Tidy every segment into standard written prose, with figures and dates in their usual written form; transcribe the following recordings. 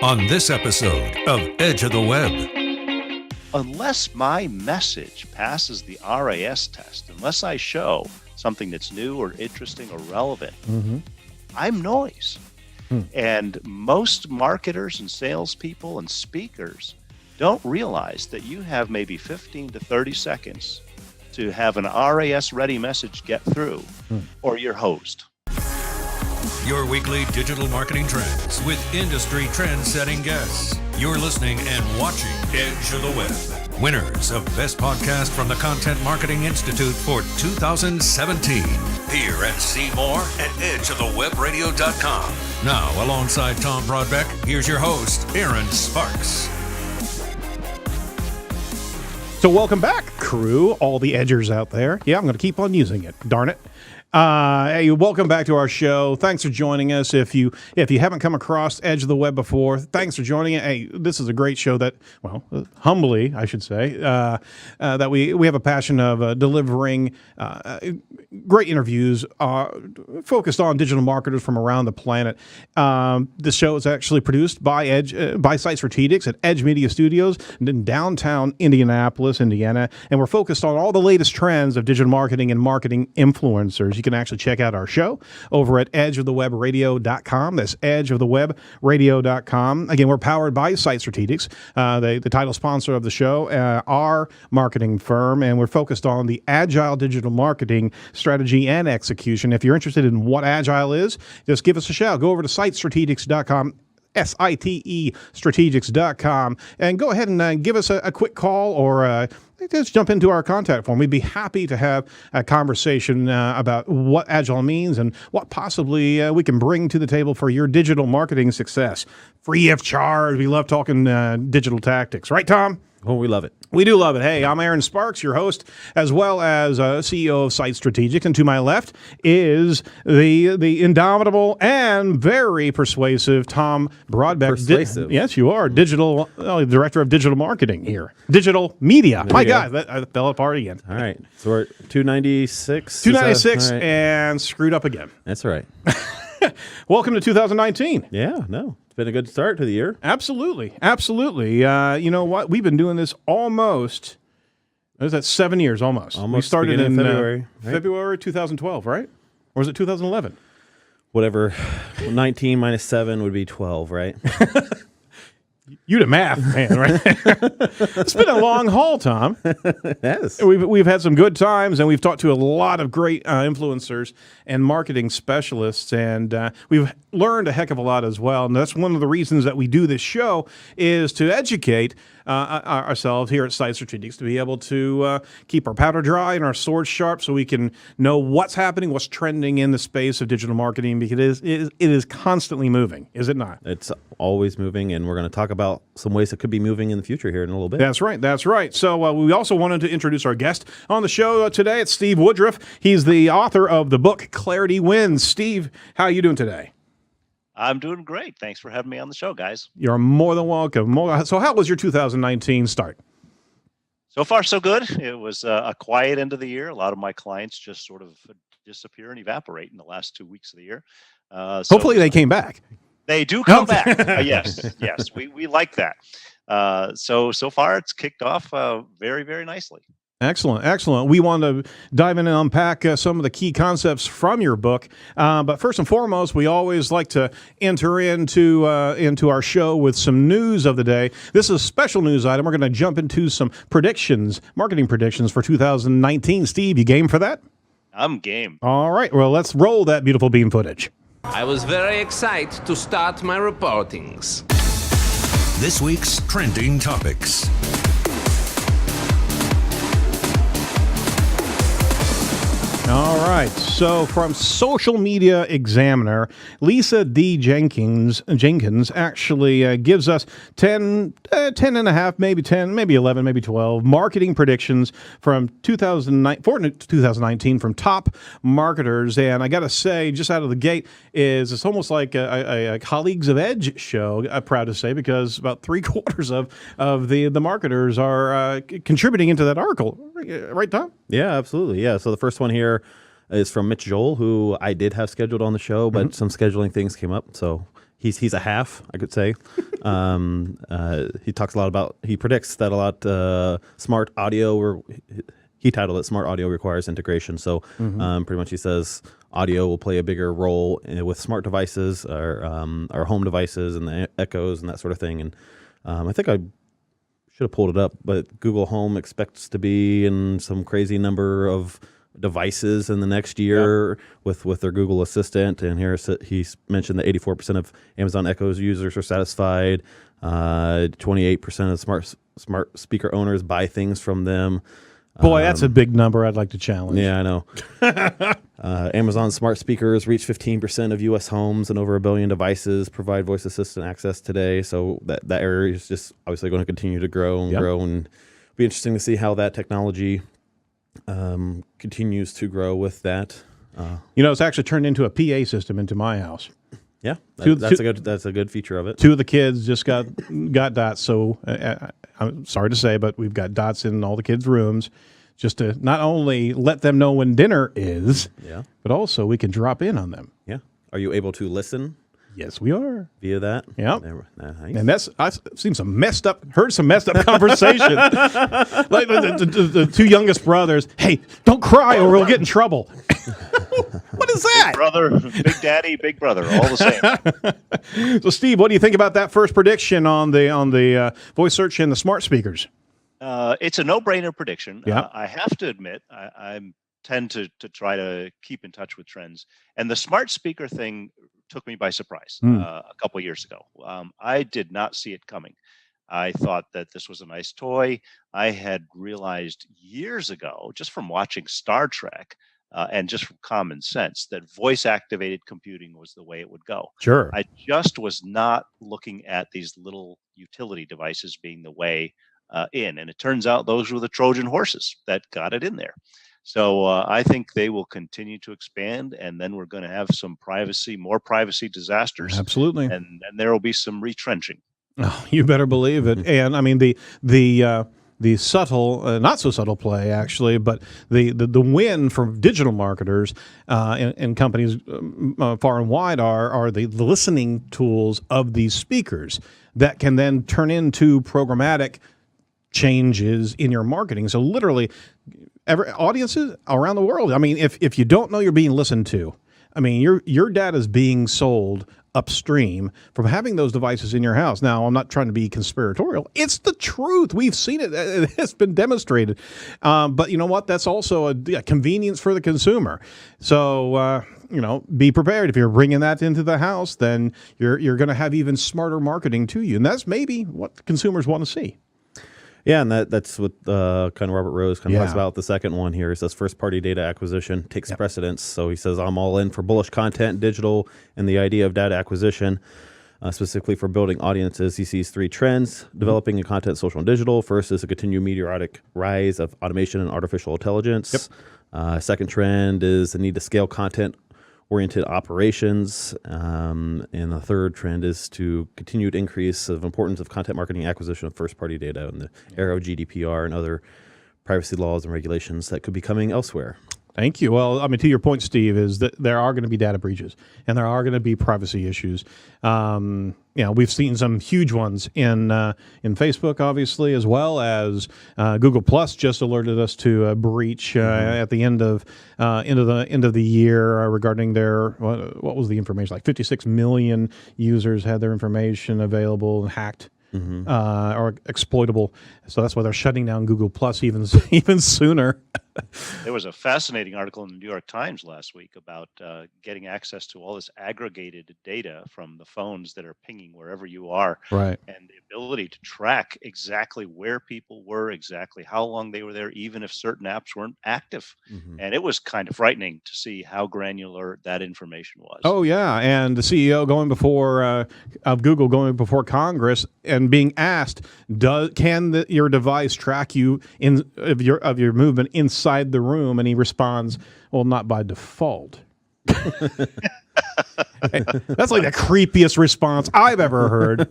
on this episode of Edge of the Web. Unless my message passes the RAS test, unless I show something that's new or interesting or relevant, I'm noise. And most marketers and salespeople and speakers don't realize that you have maybe 15 to 30 seconds to have an RAS-ready message get through, or your host. Your weekly digital marketing trends with industry trend-setting guests. You're listening and watching Edge of the Web. Winners of Best Podcast from the Content Marketing Institute for 2017. Hear and see more at edgeofthewebradio.com. Now, alongside Tom Broadbeck, here's your host, Aaron Sparks. So welcome back, crew, all the edgers out there. Yeah, I'm going to keep on using it, darn it. Hey, welcome back to our show. Thanks for joining us. If you haven't come across Edge of the Web before, thanks for joining it. Hey, this is a great show that, humbly, I should say, that we have a passion of delivering great interviews focused on digital marketers from around the planet. This show is actually produced by Site Strategics at Edge Media Studios in downtown Indianapolis, Indiana, and we're focused on all the latest trends of digital marketing and marketing influencers. You can actually check out our show over at edgeofthewebradio.com. That's edgeofthewebradio.com. Again, we're powered by Site Strategics, the title sponsor of the show, our marketing firm, and we're focused on the agile digital marketing strategy and execution. If you're interested in what agile is, just give us a shout. Go over to sitestrategics.com. SITE strategics.com, and go ahead and give us a quick call or just jump into our contact form. We'd be happy to have a conversation about what Agile means and what possibly we can bring to the table for your digital marketing success. Free of charge. We love talking digital tactics. Right, Tom? Oh, we love it. We do love it. Hey, I'm Aaron Sparks, your host, as well as CEO of Site Strategics. And to my left is the indomitable and very persuasive Tom Broadbeck. Persuasive. Yes, you are. Digital Director of Digital Marketing here. Digital Media. My God, I fell apart again. All right. So we're at 296. 296 right? And screwed up again. That's right. Welcome to 2019. Yeah, no. It's been a good start to the year. Absolutely. Absolutely. You know what? We've been doing this almost, what is that, 7 years almost. Almost we started in February. Right? February 2012, right? Or was it 2011? Whatever. 19 minus 7 would be 12, right? You the math man, right? It's been a long haul, Tom. Yes. We've had some good times, and we've talked to a lot of great influencers and marketing specialists, and we've learned a heck of a lot as well. And that's one of the reasons that we do this show is to educate ourselves here at Site Strategics, to be able to keep our powder dry and our swords sharp so we can know what's happening, what's trending in the space of digital marketing, because it is constantly moving, is it not? It's always moving, and we're going to talk about some ways it could be moving in the future here in a little bit. That's right. That's right. So we also wanted to introduce our guest on the show today. It's Steve Woodruff. He's the author of the book Clarity Wins. Steve, how are you doing today? I'm doing great. Thanks for having me on the show, guys. You're more than welcome. So how was your 2019 start? So far, so good. It was a quiet end of the year. A lot of my clients just sort of disappear and evaporate in the last 2 weeks of the year. Hopefully they came back. They do come back. Yes, we like that. So far, it's kicked off very, very nicely. Excellent. We want to dive in and unpack some of the key concepts from your book. But first and foremost, we always like to enter into our show with some news of the day. This is a special news item. We're going to jump into some marketing predictions for 2019. Steve, you game for that? I'm game. All right. Well, let's roll that beautiful beam footage. I was very excited to start my reportings. This week's trending topics. All right. So from Social Media Examiner, Lisa D. Jenkins actually gives us 10 and a half, maybe 10, maybe 11, maybe 12 marketing predictions from 2019 from top marketers. And I got to say, just out of the gate, it's almost like a Colleagues of Edge show, I'm proud to say, because about 3/4 of the marketers are contributing into that article. Right, Tom? Yeah, absolutely. Yeah. So the first one here is from Mitch Joel, who I did have scheduled on the show, but some scheduling things came up. So he's a half, I could say. He talks a lot about, he predicts that a lot smart audio, or he titled it Smart Audio Requires Integration. So pretty much he says audio will play a bigger role with smart devices, our home devices and the echoes and that sort of thing. And I think I should have pulled it up, but Google Home expects to be in some crazy number of devices in the next year with their Google Assistant. And here he's mentioned that 84% of Amazon Echo's users are satisfied. 28% of smart speaker owners buy things from them. Boy, that's a big number I'd like to challenge. Yeah, I know. Amazon smart speakers reach 15% of U.S. homes, and over 1 billion devices provide voice assistant access today. So that area is just obviously going to continue to grow and grow, and it'll be interesting to see how that technology continues to grow with that. It's actually turned into a PA system into my house. Yeah, that's a good feature of it. 2 of the kids just got dots. So I'm sorry to say, but we've got dots in all the kids' rooms, just to not only let them know when dinner is, but also we can drop in on them. Yeah. Are you able to listen? Yes, we are. Via that? Yeah. Nice. And I've heard some messed up conversation. Like the 2 youngest brothers, hey, don't cry or we'll get in trouble. What is that? Big brother, big daddy, big brother, all the same. So, Steve, what do you think about that first prediction on the voice search and the smart speakers? It's a no-brainer prediction. Yeah. I have to admit, I tend to try to keep in touch with trends. And the smart speaker thing took me by surprise a couple of years ago. I did not see it coming. I thought that this was a nice toy. I had realized years ago, just from watching Star Trek, and just from common sense, that voice-activated computing was the way it would go. Sure. I just was not looking at these little utility devices being the way in. And it turns out those were the Trojan horses that got it in there. So I think they will continue to expand, and then we're going to have some more privacy disasters. Absolutely. And there will be some retrenching. Oh, you better believe it. And I mean, the subtle, not so subtle play, actually, but the win for digital marketers and companies far and wide are the listening tools of these speakers that can then turn into programmatic changes in your marketing. So literally, audiences around the world, I mean, if you don't know you're being listened to, I mean, your data is being sold upstream from having those devices in your house. Now, I'm not trying to be conspiratorial. It's the truth. We've seen it. It's been demonstrated. But you know what? That's also a convenience for the consumer. So, be prepared. If you're bringing that into the house, then you're going to have even smarter marketing to you. And that's maybe what consumers want to see. Yeah, and that's what kind of Robert Rose talks about. The second one here. He says first-party data acquisition takes precedence. So he says, I'm all in for bullish content, digital, and the idea of data acquisition, specifically for building audiences. He sees 3 trends developing in content, social, and digital. First is a continued meteoric rise of automation and artificial intelligence. Second trend is the need to scale content-oriented operations. And the third trend is to continued increase of importance of content marketing acquisition of first-party data in the era of GDPR and other privacy laws and regulations that could be coming elsewhere. Thank you. Well, I mean, to your point, Steve, is that there are going to be data breaches and there are going to be privacy issues. We've seen some huge ones in Facebook, obviously, as well as Google Plus just alerted us to a breach at the end of the year regarding their what was the information, like 56 million users had their information available and hacked. Or exploitable. So that's why they're shutting down Google Plus even sooner. There was a fascinating article in the New York Times last week about getting access to all this aggregated data from the phones that are pinging wherever you are. Right. And the ability to track exactly where people were, exactly how long they were there, even if certain apps weren't active. And it was kind of frightening to see how granular that information was. Oh, yeah. And the CEO of Google going before Congress and being asked, can your device track you of your movement inside the room? And he responds, well, not by default. That's like the creepiest response I've ever heard.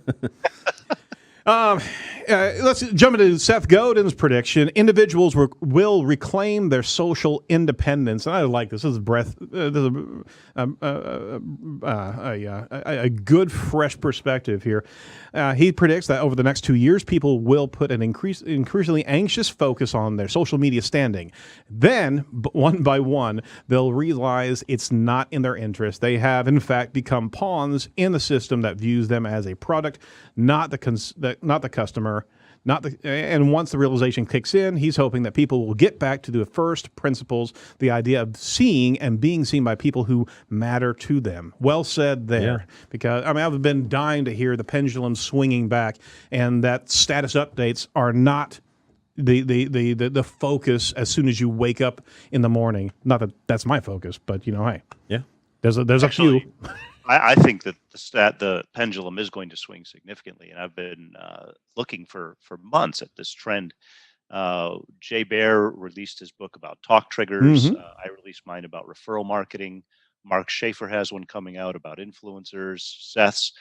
Let's jump into Seth Godin's prediction. Individuals will reclaim their social independence. And I like this. This is a good, fresh perspective here. He predicts that over the next 2 years, people will put an increasingly anxious focus on their social media standing. Then, one by one, they'll realize it's not in their interest. They have, in fact, become pawns in the system that views them as a product, not the customer. And once the realization kicks in, he's hoping that people will get back to the first principles, the idea of seeing and being seen by people who matter to them. Well said there. Yeah. Because I've been dying to hear the pendulum swinging back, and that status updates are not the focus as soon as you wake up in the morning. Not that that's my focus, but hey, yeah, there's a few. I think that the pendulum is going to swing significantly, and I've been looking for months at this trend. Jay Baer released his book about talk triggers. Mm-hmm. I released mine about referral marketing. Mark Schaefer has one coming out about influencers, Seth's.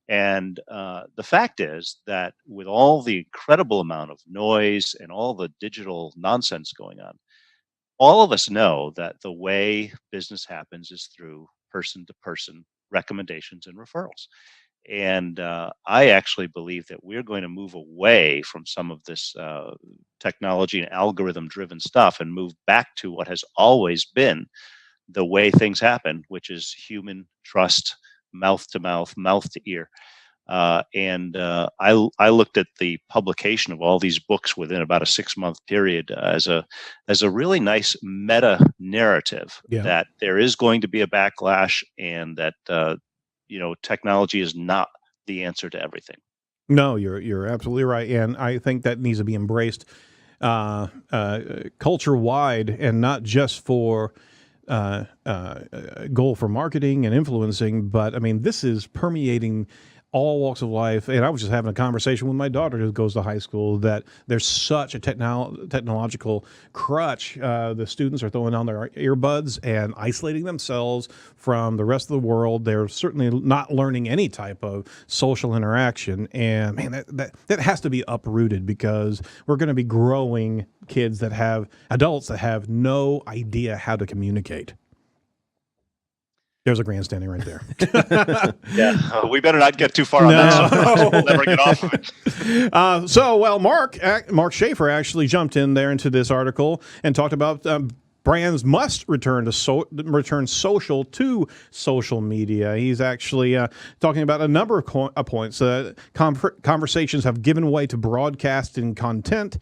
And the fact is that with all the incredible amount of noise and all the digital nonsense going on, all of us know that the way business happens is through person-to-person recommendations and referrals. And I actually believe that we're going to move away from some of this technology and algorithm-driven stuff and move back to what has always been the way things happen, which is human trust, mouth to mouth, mouth to ear. I looked at the publication of all these books within about a 6-month period as a really nice meta narrative that there is going to be a backlash, and that technology is not the answer to everything. No, you're absolutely right, and I think that needs to be embraced culture wide, and not just for goal for marketing and influencing, but this is permeating all walks of life. And I was just having a conversation with my daughter who goes to high school that there's such a technological crutch. The students are throwing on their earbuds and isolating themselves from the rest of the world. They're certainly not learning any type of social interaction. And man, that has to be uprooted, because we're going to be growing adults that have no idea how to communicate. There's a grandstanding right there. Yeah, we better not get too far on that. We'll never get off of it. Mark Schaefer actually jumped in there into this article and talked about brands must return social to social media. He's actually talking about a number of points. Conversations have given way to broadcasting content.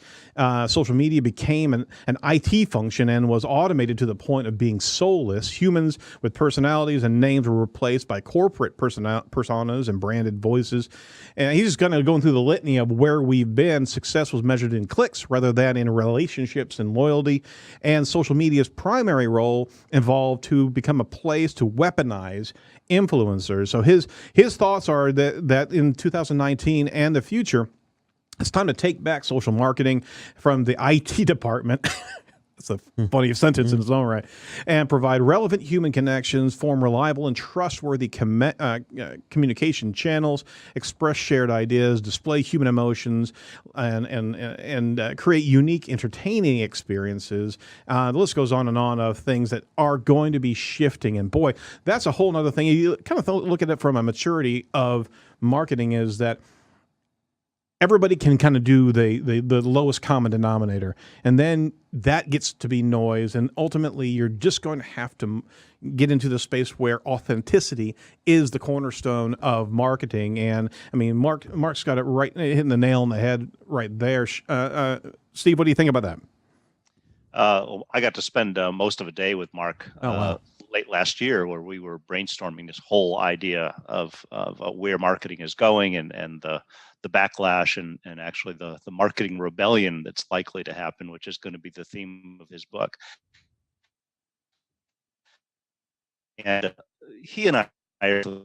Social media became an IT function and was automated to the point of being soulless. Humans with personalities and names were replaced by corporate personas and branded voices. And he's just going to go through the litany of where we've been. Success was measured in clicks rather than in relationships and loyalty. And social media's primary role evolved to become a place to weaponize influencers. So his thoughts are that in 2019 and the future, it's time to take back social marketing from the IT department. It's a funny sentence in its own right. And provide relevant human connections, form reliable and trustworthy communication channels, express shared ideas, display human emotions, and create unique, entertaining experiences. The list goes on and on of things that are going to be shifting. And boy, that's a whole other thing. You kind of look at it from a maturity of marketing, is that everybody can kind of do the lowest common denominator, and then that gets to be noise, and ultimately you're just going to have to get into the space where authenticity is the cornerstone of marketing. And Mark's got it right, hitting the nail on the head right there. Steve, what do you think about that? I got to spend most of a day with Mark late last year, where we were brainstorming this whole idea of where marketing is going, and the backlash and actually the marketing rebellion that's likely to happen, which is going to be the theme of his book. And he and I are to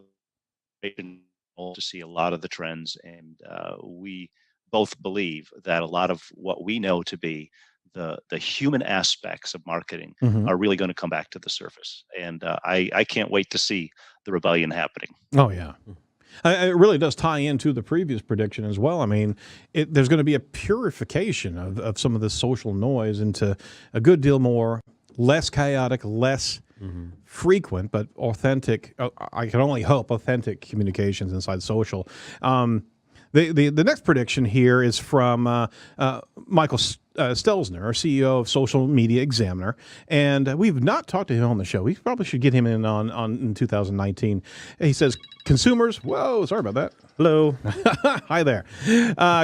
see a lot of the trends, and we both believe that a lot of what we know to be the human aspects of marketing are really going to come back to the surface. And I can't wait to see the rebellion happening. Oh, yeah. It really does tie into the previous prediction as well. I mean, there's going to be a purification of some of the social noise into a good deal more, less chaotic, less frequent, but authentic. I can only hope authentic communications inside social. The next prediction here is from Michael Stelzner, our CEO of Social Media Examiner, and we've not talked to him on the show. We probably should get him in 2019. He says, consumers, whoa, sorry about that. Hello. Hi there.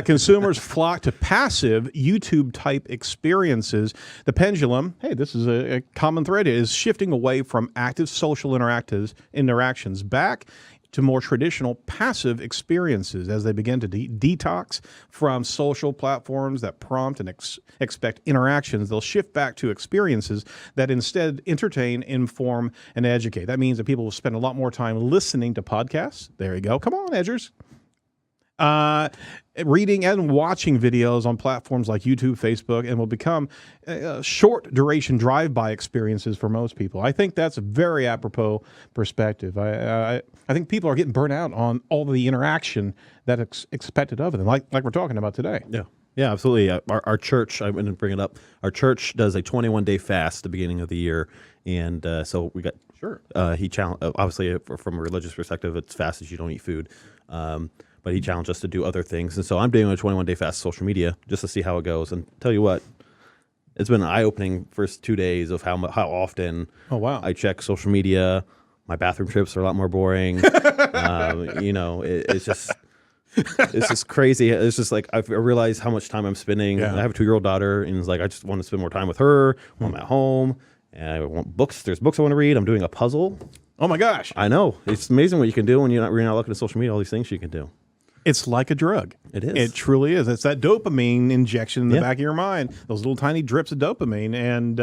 Consumers flock to passive YouTube-type experiences. The pendulum, hey, this is a common thread, is shifting away from active social interactions back to more traditional passive experiences as they begin to detox from social platforms that prompt and expect interactions. They'll shift back to experiences that instead entertain, inform, and educate. That means that people will spend a lot more time listening to podcasts. There you go. Come on, Edgers. Reading and watching videos on platforms like YouTube, Facebook, and will become short duration drive-by experiences for most people. I think that's a very apropos perspective. I think people are getting burnt out on all the interaction that's expected of them, like we're talking about today. Yeah, absolutely. Our church, I'm going to bring it up. Our church does a 21-day fast at the beginning of the year, and so we got he challenged. Obviously, from a religious perspective, it's fast as you don't eat food. But he challenged us to do other things. And so I'm doing a 21-day fast social media just to see how it goes. And tell you what, it's been an eye-opening first 2 days of how often I check social media. My bathroom trips are a lot more boring. It's just crazy. It's just like I realize how much time I'm spending. I have a 2-year-old daughter, and it's like I just want to spend more time with her when I'm at home. And I want books. There's books I want to read. I'm doing a puzzle. Oh, my gosh. I know. It's amazing what you can do when you're not looking at social media, all these things you can do. It's like a drug. It is. It truly is. It's that dopamine injection in the back of your mind, those little tiny drips of dopamine. And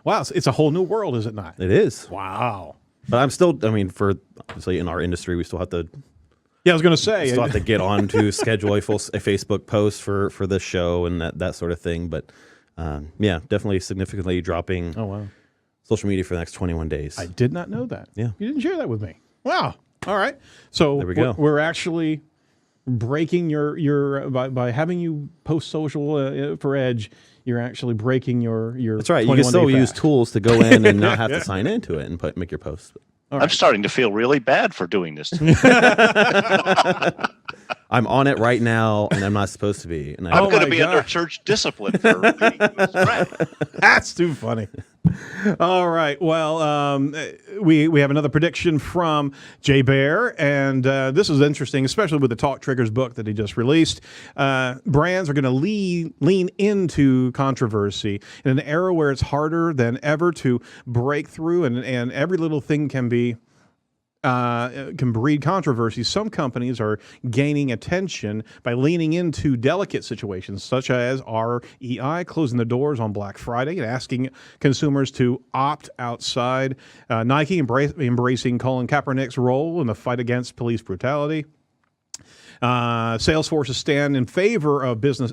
wow, it's a whole new world, is it not? It is. Wow. But I'm still, for obviously in our industry, we still have to. Yeah, I was going to say. Still have to get on to schedule a Facebook post for this show and that sort of thing. But definitely significantly dropping social media for the next 21 days. I did not know that. Yeah. You didn't share that with me. Wow. All right. So there we go. We're actually breaking your by having you post social for Edge, you're actually breaking your That's right. You can still use tools to go in and not have to sign into it and make your posts. Right. I'm starting to feel really bad for doing this. I'm on it right now, and I'm not supposed to be. And I'm going to be under church discipline for reading this. Right. That's too funny. All right. Well, we have another prediction from Jay Baer, and this is interesting, especially with the Talk Triggers book that he just released. Brands are going to lean into controversy in an era where it's harder than ever to break through, and every little thing can breed controversy. Some companies are gaining attention by leaning into delicate situations, such as REI closing the doors on Black Friday and asking consumers to opt outside. Nike embracing Colin Kaepernick's role in the fight against police brutality. Salesforce's stand in favor of business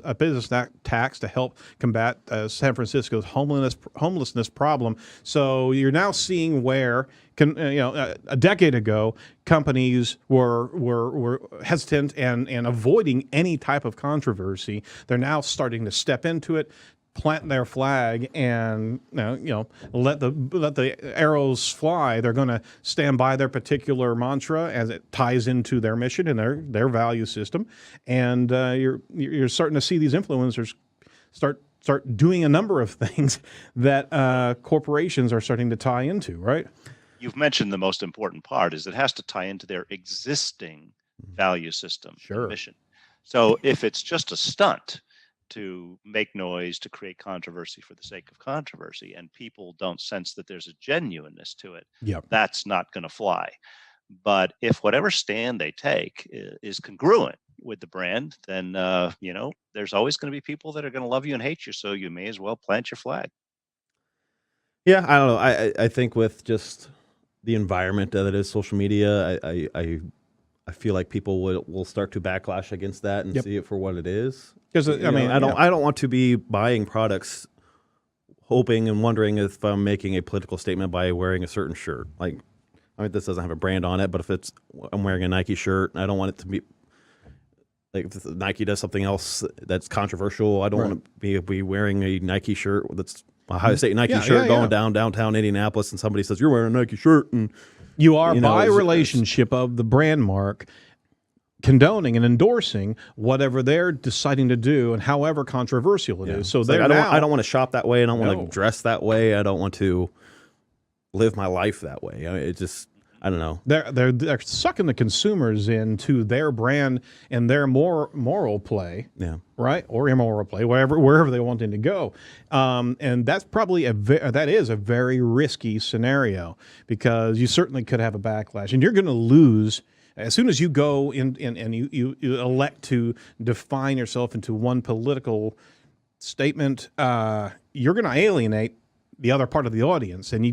tax to help combat San Francisco's homelessness problem. So you're now seeing where a decade ago companies were hesitant and avoiding any type of controversy. They're now starting to step into it, plant their flag, and let the arrows fly. They're going to stand by their particular mantra as it ties into their mission and their value system. And you're starting to see these influencers start doing a number of things that corporations are starting to tie into. Right? You've mentioned the most important part is it has to tie into their existing value system, mission. So if it's just a stunt to make noise, to create controversy for the sake of controversy, and people don't sense that there's a genuineness to it, that's not going to fly. But if whatever stand they take is congruent with the brand, then there's always going to be people that are going to love you and hate you. So you may as well plant your flag. Yeah, I don't know. I think with just the environment that is social media, I feel like people will start to backlash against that and see it for what it is. Because I don't want to be buying products hoping and wondering if I'm making a political statement by wearing a certain shirt. Like, I mean, this doesn't have a brand on it, but if I'm wearing a Nike shirt, I don't want it to be like if Nike does something else that's controversial. I don't want to be wearing a Nike shirt that's a Ohio State Nike shirt going down downtown Indianapolis, and somebody says you're wearing a Nike shirt, and you are by relationship of the brand mark condoning and endorsing whatever they're deciding to do, and however controversial it is. So I don't want to shop that way. I don't want to dress that way. I don't want to live my life that way. I don't know. They're sucking the consumers into their brand and their moral play, right, or immoral play, wherever they want them to go, and that's probably that is a very risky scenario, because you certainly could have a backlash, and you're going to lose as soon as you go in and you elect to define yourself into one political statement. You're going to alienate the other part of the audience, and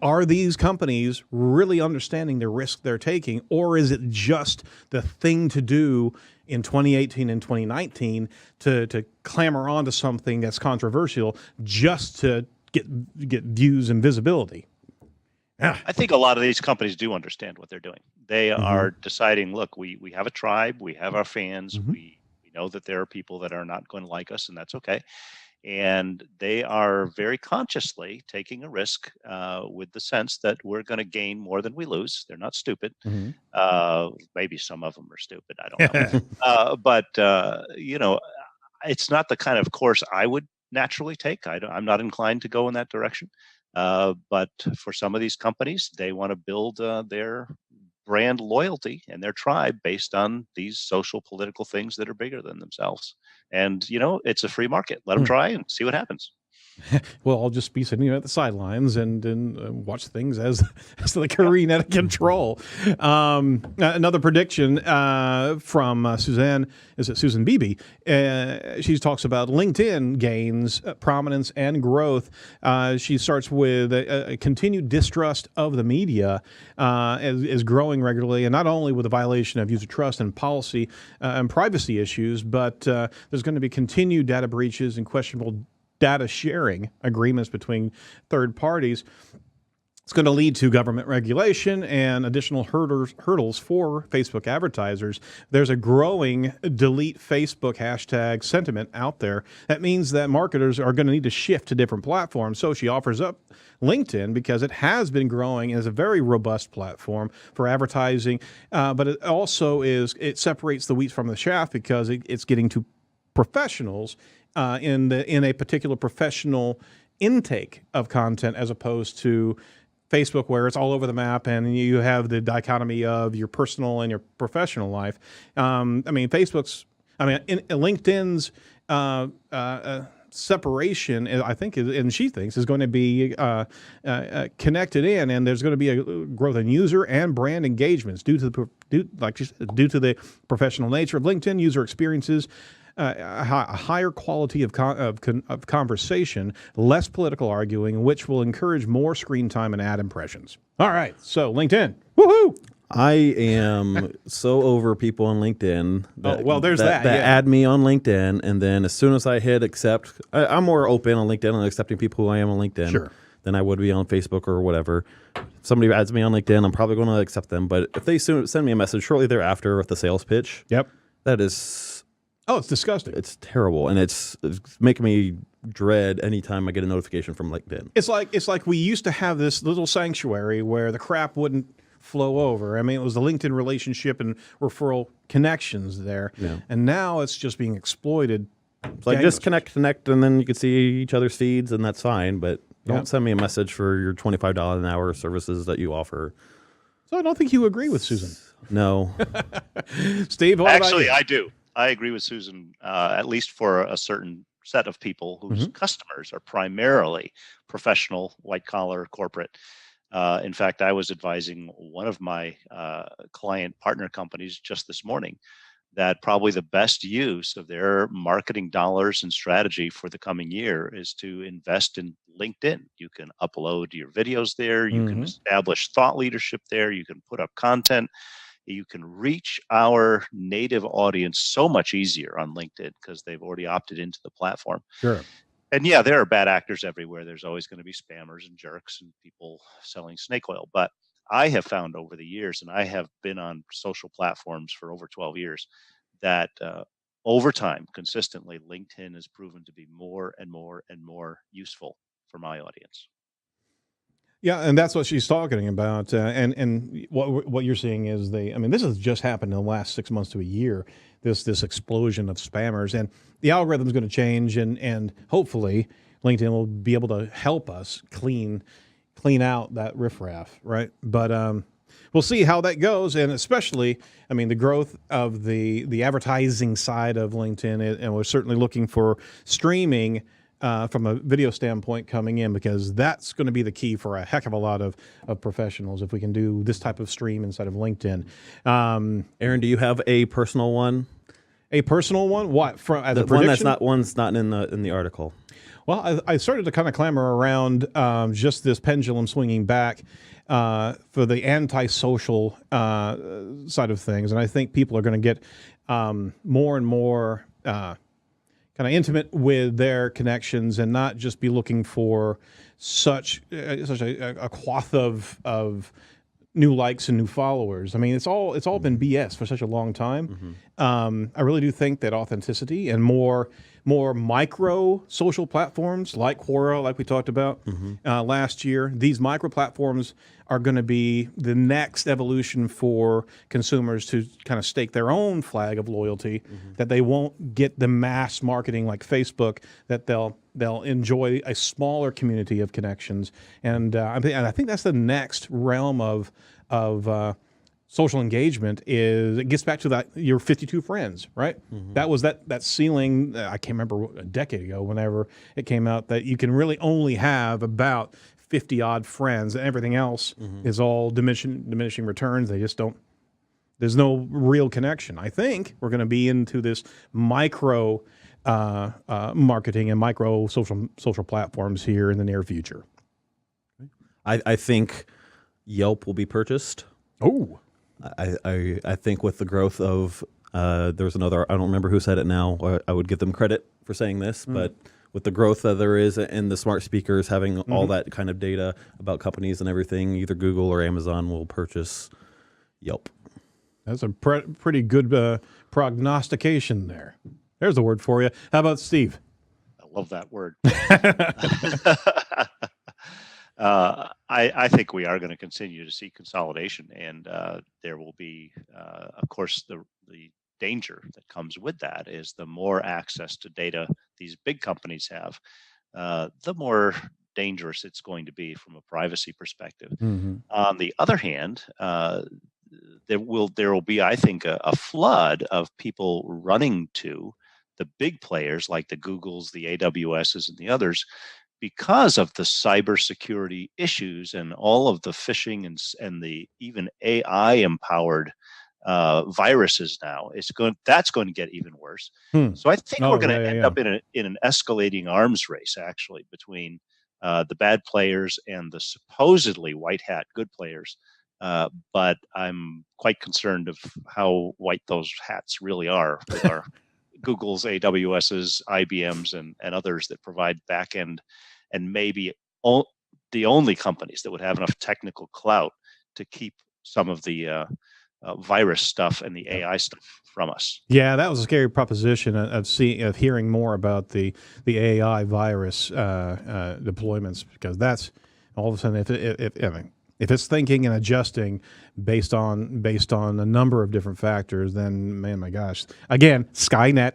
are these companies really understanding the risk they're taking, or is it just the thing to do in 2018 and 2019 to clamor onto something that's controversial just to get views and visibility? Yeah. I think a lot of these companies do understand what they're doing. They are deciding, look, we have a tribe, we have our fans, we know that there are people that are not going to like us, and that's okay. And they are very consciously taking a risk with the sense that we're going to gain more than we lose. They're not stupid. Maybe some of them are stupid. I don't know. But it's not the kind of course I would naturally take. I'm not inclined to go in that direction. But for some of these companies, they want to build their brand loyalty and their tribe based on these social political things that are bigger than themselves. And, it's a free market. Let them try and see what happens. Well, I'll just be sitting at the sidelines and watch things as they careen out of control. Another prediction from Suzanne, is it Susan Beebe? She talks about LinkedIn gains prominence and growth. She starts with a continued distrust of the media is growing regularly, and not only with the violation of user trust and policy and privacy issues, but there's going to be continued data breaches and questionable data sharing agreements between third parties. It's going to lead to government regulation and additional hurdles for Facebook advertisers. There's a growing delete Facebook hashtag sentiment out there. That means that marketers are going to need to shift to different platforms. So she offers up LinkedIn because it has been growing and is a very robust platform for advertising. But it also it separates the wheat from the chaff, because it's getting to professionals in a particular professional intake of content, as opposed to Facebook, where it's all over the map and you have the dichotomy of your personal and your professional life. LinkedIn's separation, I think, and she thinks, is going to be connected in, and there's going to be a growth in user and brand engagements due to the professional nature of LinkedIn. User experiences a higher quality of conversation, less political arguing, which will encourage more screen time and ad impressions. All right, so LinkedIn, woohoo! I am so over people on LinkedIn. That add me on LinkedIn, and then as soon as I hit accept, I'm more open on LinkedIn and accepting people who I am on LinkedIn than I would be on Facebook or whatever. If somebody adds me on LinkedIn, I'm probably going to accept them. But if they send me a message shortly thereafter with the sales pitch, that is... Oh, it's disgusting. It's terrible, and it's making me dread anytime I get a notification from LinkedIn. It's like we used to have this little sanctuary where the crap wouldn't flow over. I mean, it was the LinkedIn relationship and referral connections there, and now it's just being exploited. It's like just connect, and then you can see each other's feeds, and that's fine. But don't send me a message for your $25 an hour services that you offer. So I don't think you agree with Susan. No, Steve. Actually, I do. I agree with Susan, at least for a certain set of people whose customers are primarily professional, white-collar, corporate. In fact, I was advising one of my client partner companies just this morning that probably the best use of their marketing dollars and strategy for the coming year is to invest in LinkedIn. You can upload your videos there. You can establish thought leadership there. You can put up content. You can reach our native audience so much easier on LinkedIn because they've already opted into the platform. Sure. And yeah, there are bad actors everywhere. There's always going to be spammers and jerks and people selling snake oil. But I have found over the years, and I have been on social platforms for over 12 years, that over time, consistently, LinkedIn has proven to be more and more and more useful for my audience. Yeah, and that's what she's talking about. And what you're seeing is this has just happened in the last 6 months to a year. This explosion of spammers, and the algorithm's going to change, and hopefully LinkedIn will be able to help us clean out that riffraff, right? But we'll see how that goes, and especially, the growth of the advertising side of LinkedIn, and we're certainly looking for streaming from a video standpoint coming in, because that's going to be the key for a heck of a lot of professionals if we can do this type of stream inside of LinkedIn. Aaron, do you have a personal one? A personal one? What? As a prediction? One's not in the article. Well, I started to kind of clamor around just this pendulum swinging back for the antisocial side of things, and I think people are going to get more and more kind of intimate with their connections, and not just be looking for such a quaff of new likes and new followers. It's all been BS for such a long time. I really do think that authenticity and more micro social platforms like Quora, like we talked about last year, these micro platforms are going to be the next evolution for consumers to kind of stake their own flag of loyalty, that they won't get the mass marketing like Facebook, that they'll enjoy a smaller community of connections. And I think that's the next realm of social engagement. It gets back to that your 52 friends, right? That was that ceiling. I can't remember, a decade ago, whenever it came out, that you can really only have about 50 odd friends, and everything else is all diminishing returns. They just don't. There's no real connection. I think we're going to be into this micro marketing and micro social platforms here in the near future. I think Yelp will be purchased. Oh. I think with the growth of there's another, I don't remember who said it now. I would give them credit for saying this, but with the growth that there is in the smart speakers, having all that kind of data about companies and everything, either Google or Amazon will purchase Yelp. That's a pretty good prognostication there. There's a word for you. How about Steve? I love that word. I think we are going to continue to see consolidation, and there will be, of course, the danger that comes with that is the more access to data these big companies have, the more dangerous it's going to be from a privacy perspective. On the other hand, there will be, I think, a flood of people running to the big players like the Googles, the AWSs, and the others, because of the cybersecurity issues and all of the phishing and the even AI empowered viruses now. That's going to get even worse. So I think we're going to end up in an escalating arms race, actually, between the bad players and the supposedly white hat good players. But I'm quite concerned of how white those hats really are with our Google's, AWS's, IBM's, and others that provide back end, and maybe the only companies that would have enough technical clout to keep some of the virus stuff and the AI stuff from us. Yeah, that was a scary proposition of hearing more about the AI virus deployments, because that's all of a sudden, if it's thinking and adjusting based on a number of different factors, then, man, my gosh, again, Skynet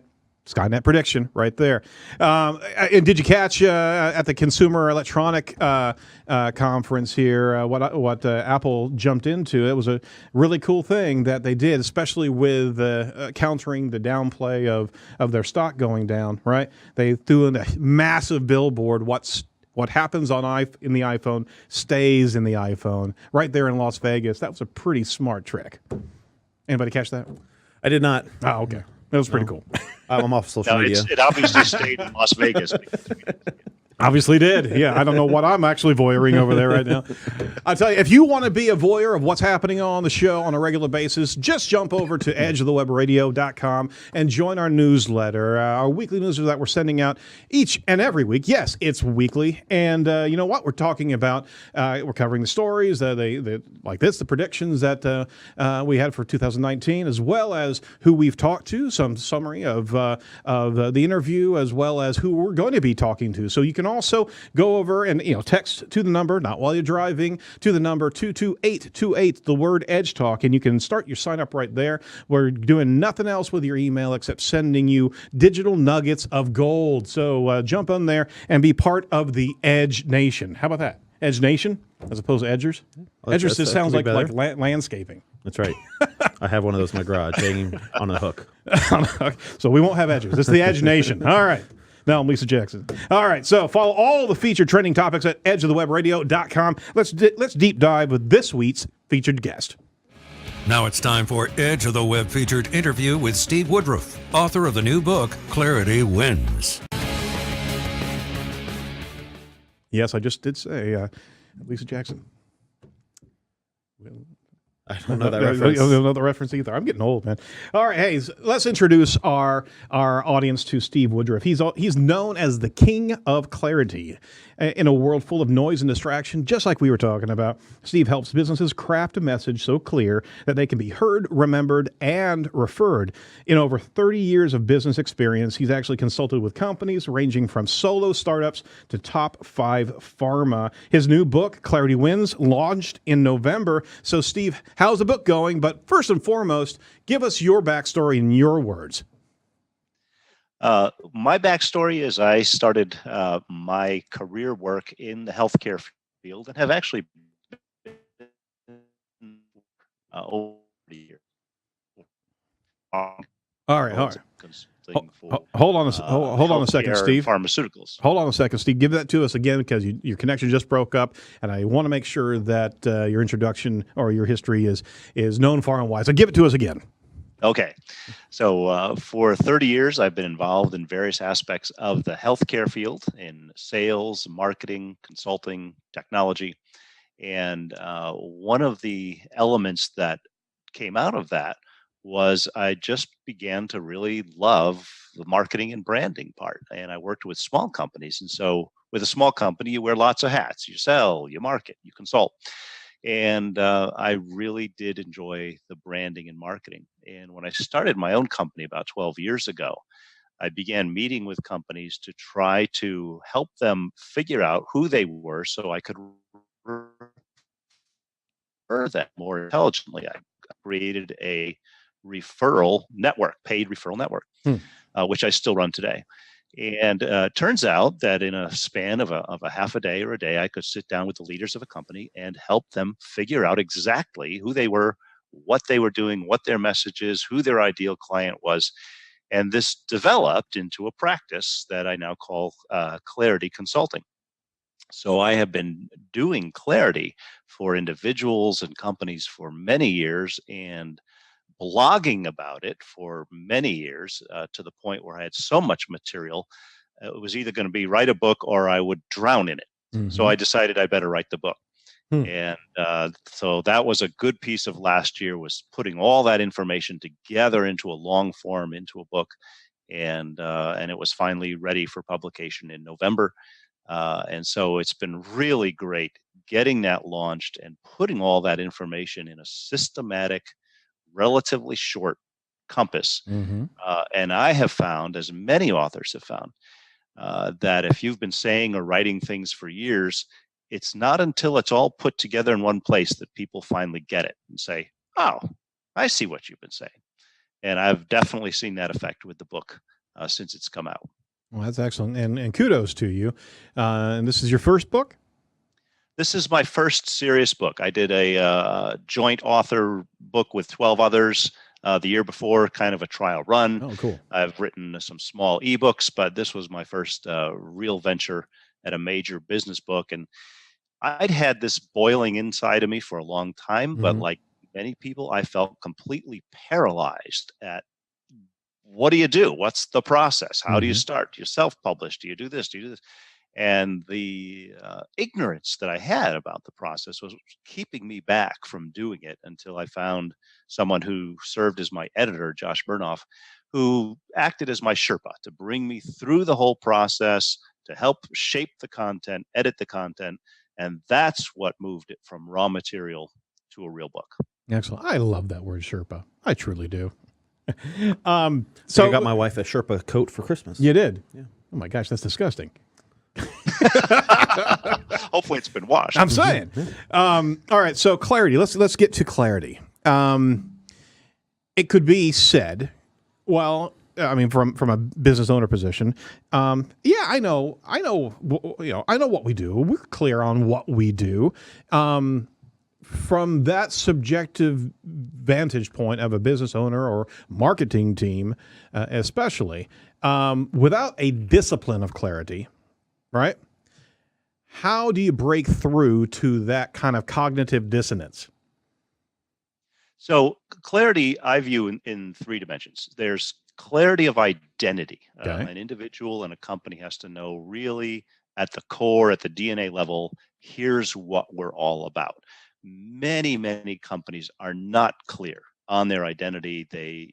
prediction right there. And did you catch at the Consumer Electronic Conference here what Apple jumped into? It was a really cool thing that they did, especially with countering the downplay of their stock going down. Right? They threw in a massive billboard. What happens in the iPhone stays in the iPhone, right there in Las Vegas. That was a pretty smart trick. Anybody catch that? I did not. Oh, okay. That was pretty cool. I'm off social media. It obviously stayed in Las Vegas. Obviously did. Yeah, I don't know what I'm actually voyeuring over there right now. I'll tell you, if you want to be a voyeur of what's happening on the show on a regular basis, just jump over to edgeofthewebradio.com and join our newsletter, our weekly newsletter that we're sending out each and every week. Yes, it's weekly. And you know what? We're talking about, we're covering the stories, like this, the predictions that we had for 2019, as well as who we've talked to, some summary of the interview, as well as who we're going to be talking to. So you can also go over and text to the number, not while you're driving, to the number 22828, the word Edge Talk, and you can start your sign up right there. We're doing nothing else with your email except sending you digital nuggets of gold. So jump on there and be part of the Edge Nation. How about that? Edge Nation as opposed to Edgers? Edgers just sounds like landscaping. That's right. I have one of those in my garage hanging on a hook. So we won't have Edgers. It's the Edge Nation. All right. Now I'm Lisa Jackson. All right, so follow all the featured trending topics at edgeofthewebradio.com. Let's deep dive with this week's featured guest. Now it's time for Edge of the Web featured interview with Steve Woodruff, author of the new book, Clarity Wins. Yes, I just did say Lisa Jackson. I don't know that reference. I don't know the reference either. I'm getting old, man. All right, hey, let's introduce our audience to Steve Woodruff. He's known as the King of Clarity. In a world full of noise and distraction, just like we were talking about, Steve helps businesses craft a message so clear that they can be heard, remembered, and referred. In over 30 years of business experience, he's actually consulted with companies ranging from solo startups to top 5 pharma. His new book, Clarity Wins, launched in November. So, Steve, how's the book going? But first and foremost, give us your backstory in your words. My backstory is I started my career work in the healthcare field and have actually been over the years. All right. Hold on a second, Steve. Pharmaceuticals. Hold on a second, Steve. Give that to us again because your connection just broke up, and I want to make sure that your introduction or your history is known far and wide. So give it to us again. Okay. So for 30 years, I've been involved in various aspects of the healthcare field in sales, marketing, consulting, technology. And one of the elements that came out of that was I just began to really love the marketing and branding part. And I worked with small companies. And so with a small company, you wear lots of hats. You sell, you market, you consult. And I really did enjoy the branding and marketing. And when I started my own company about 12 years ago, I began meeting with companies to try to help them figure out who they were so I could refer them more intelligently. I created a referral network, paid referral network, which I still run today. And turns out that in a span of a half a day or a day, I could sit down with the leaders of a company and help them figure out exactly who they were, what they were doing, what their message is, who their ideal client was. And this developed into a practice that I now call Clarity Consulting. So I have been doing Clarity for individuals and companies for many years and blogging about it for many years to the point where I had so much material, it was either going to be write a book or I would drown in it. Mm-hmm. So I decided I better write the book. And so that was a good piece of last year, was putting all that information together into a long form, into a book. And it was finally ready for publication in November. And so it's been really great getting that launched and putting all that information in a systematic, relatively short compass. Mm-hmm. And I have found, as many authors have found, that if you've been saying or writing things for years, it's not until it's all put together in one place that people finally get it and say, oh, I see what you've been saying. And I've definitely seen that effect with the book since it's come out. Well, that's excellent. And kudos to you. And this is your first book? This is my first serious book. I did a joint author book with 12 others the year before, kind of a trial run. Oh, cool. I've written some small ebooks, but this was my first real venture at a major business book. And I'd had this boiling inside of me for a long time, but like many people, I felt completely paralyzed at what do you do? What's the process? How do you start? Do you self-publish? Do you do this? Do you do this? And the ignorance that I had about the process was keeping me back from doing it until I found someone who served as my editor, Josh Burnoff, who acted as my Sherpa to bring me through the whole process, to help shape the content, edit the content. And that's what moved it from raw material to a real book. Excellent. I love that word Sherpa. I truly do. So I got my wife a Sherpa coat for Christmas. You did? Yeah. Oh my gosh, that's disgusting. Hopefully it's been washed. I'm saying. All right, so clarity. Let's get to clarity. It could be said, well, I mean, from a business owner position, yeah, I know, I know what we do. We're clear on what we do. From that subjective vantage point of a business owner or marketing team, especially, without a discipline of clarity, right? How do you break through to that kind of cognitive dissonance? So clarity, I view in three dimensions. There's clarity of identity. Okay. An individual and a company has to know really at the core, at the DNA level, here's what we're all about. Many companies are not clear on their identity. They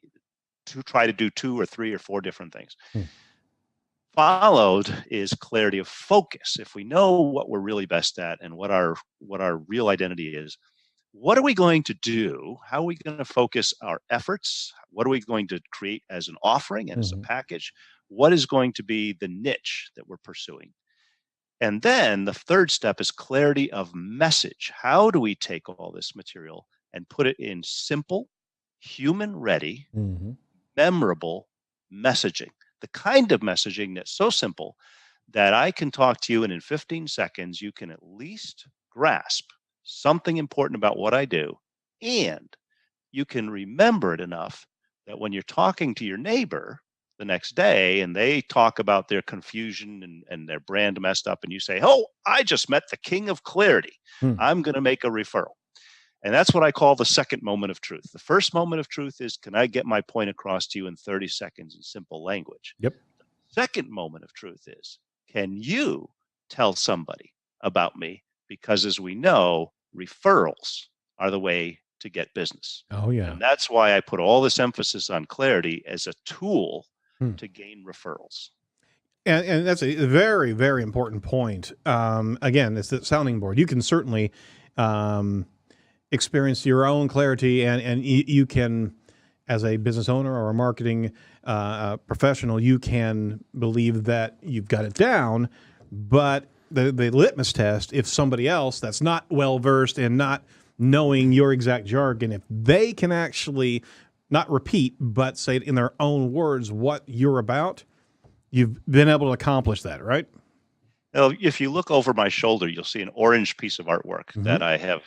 try to do 2 or 3 or 4 different things. Followed is clarity of focus. If we know what we're really best at and what our real identity is, what are we going to do? How are we going to focus our efforts? What are we going to create as an offering and as a package? What is going to be the niche that we're pursuing? And then the third step is clarity of message. How do we take all this material and put it in simple, human-ready, memorable messaging? The kind of messaging that's so simple that I can talk to you and in 15 seconds, you can at least grasp something important about what I do, and you can remember it enough that when you're talking to your neighbor the next day and they talk about their confusion and their brand messed up, and you say, oh, I just met the king of clarity. I'm going to make a referral. And that's what I call the second moment of truth. The first moment of truth is, can I get my point across to you in 30 seconds in simple language? Yep. The second moment of truth is, can you tell somebody about me? Because as we know, referrals are the way to get business. Oh, yeah. And that's why I put all this emphasis on clarity as a tool to gain referrals. And that's a very, very important point. Again, it's the sounding board. You can certainly experience your own clarity, and you can, as a business owner or a marketing professional, you can believe that you've got it down. But the litmus test, if somebody else that's not well-versed and not knowing your exact jargon, if they can actually not repeat, but say it in their own words what you're about, you've been able to accomplish that, right? Now, if you look over my shoulder, you'll see an orange piece of artwork that I have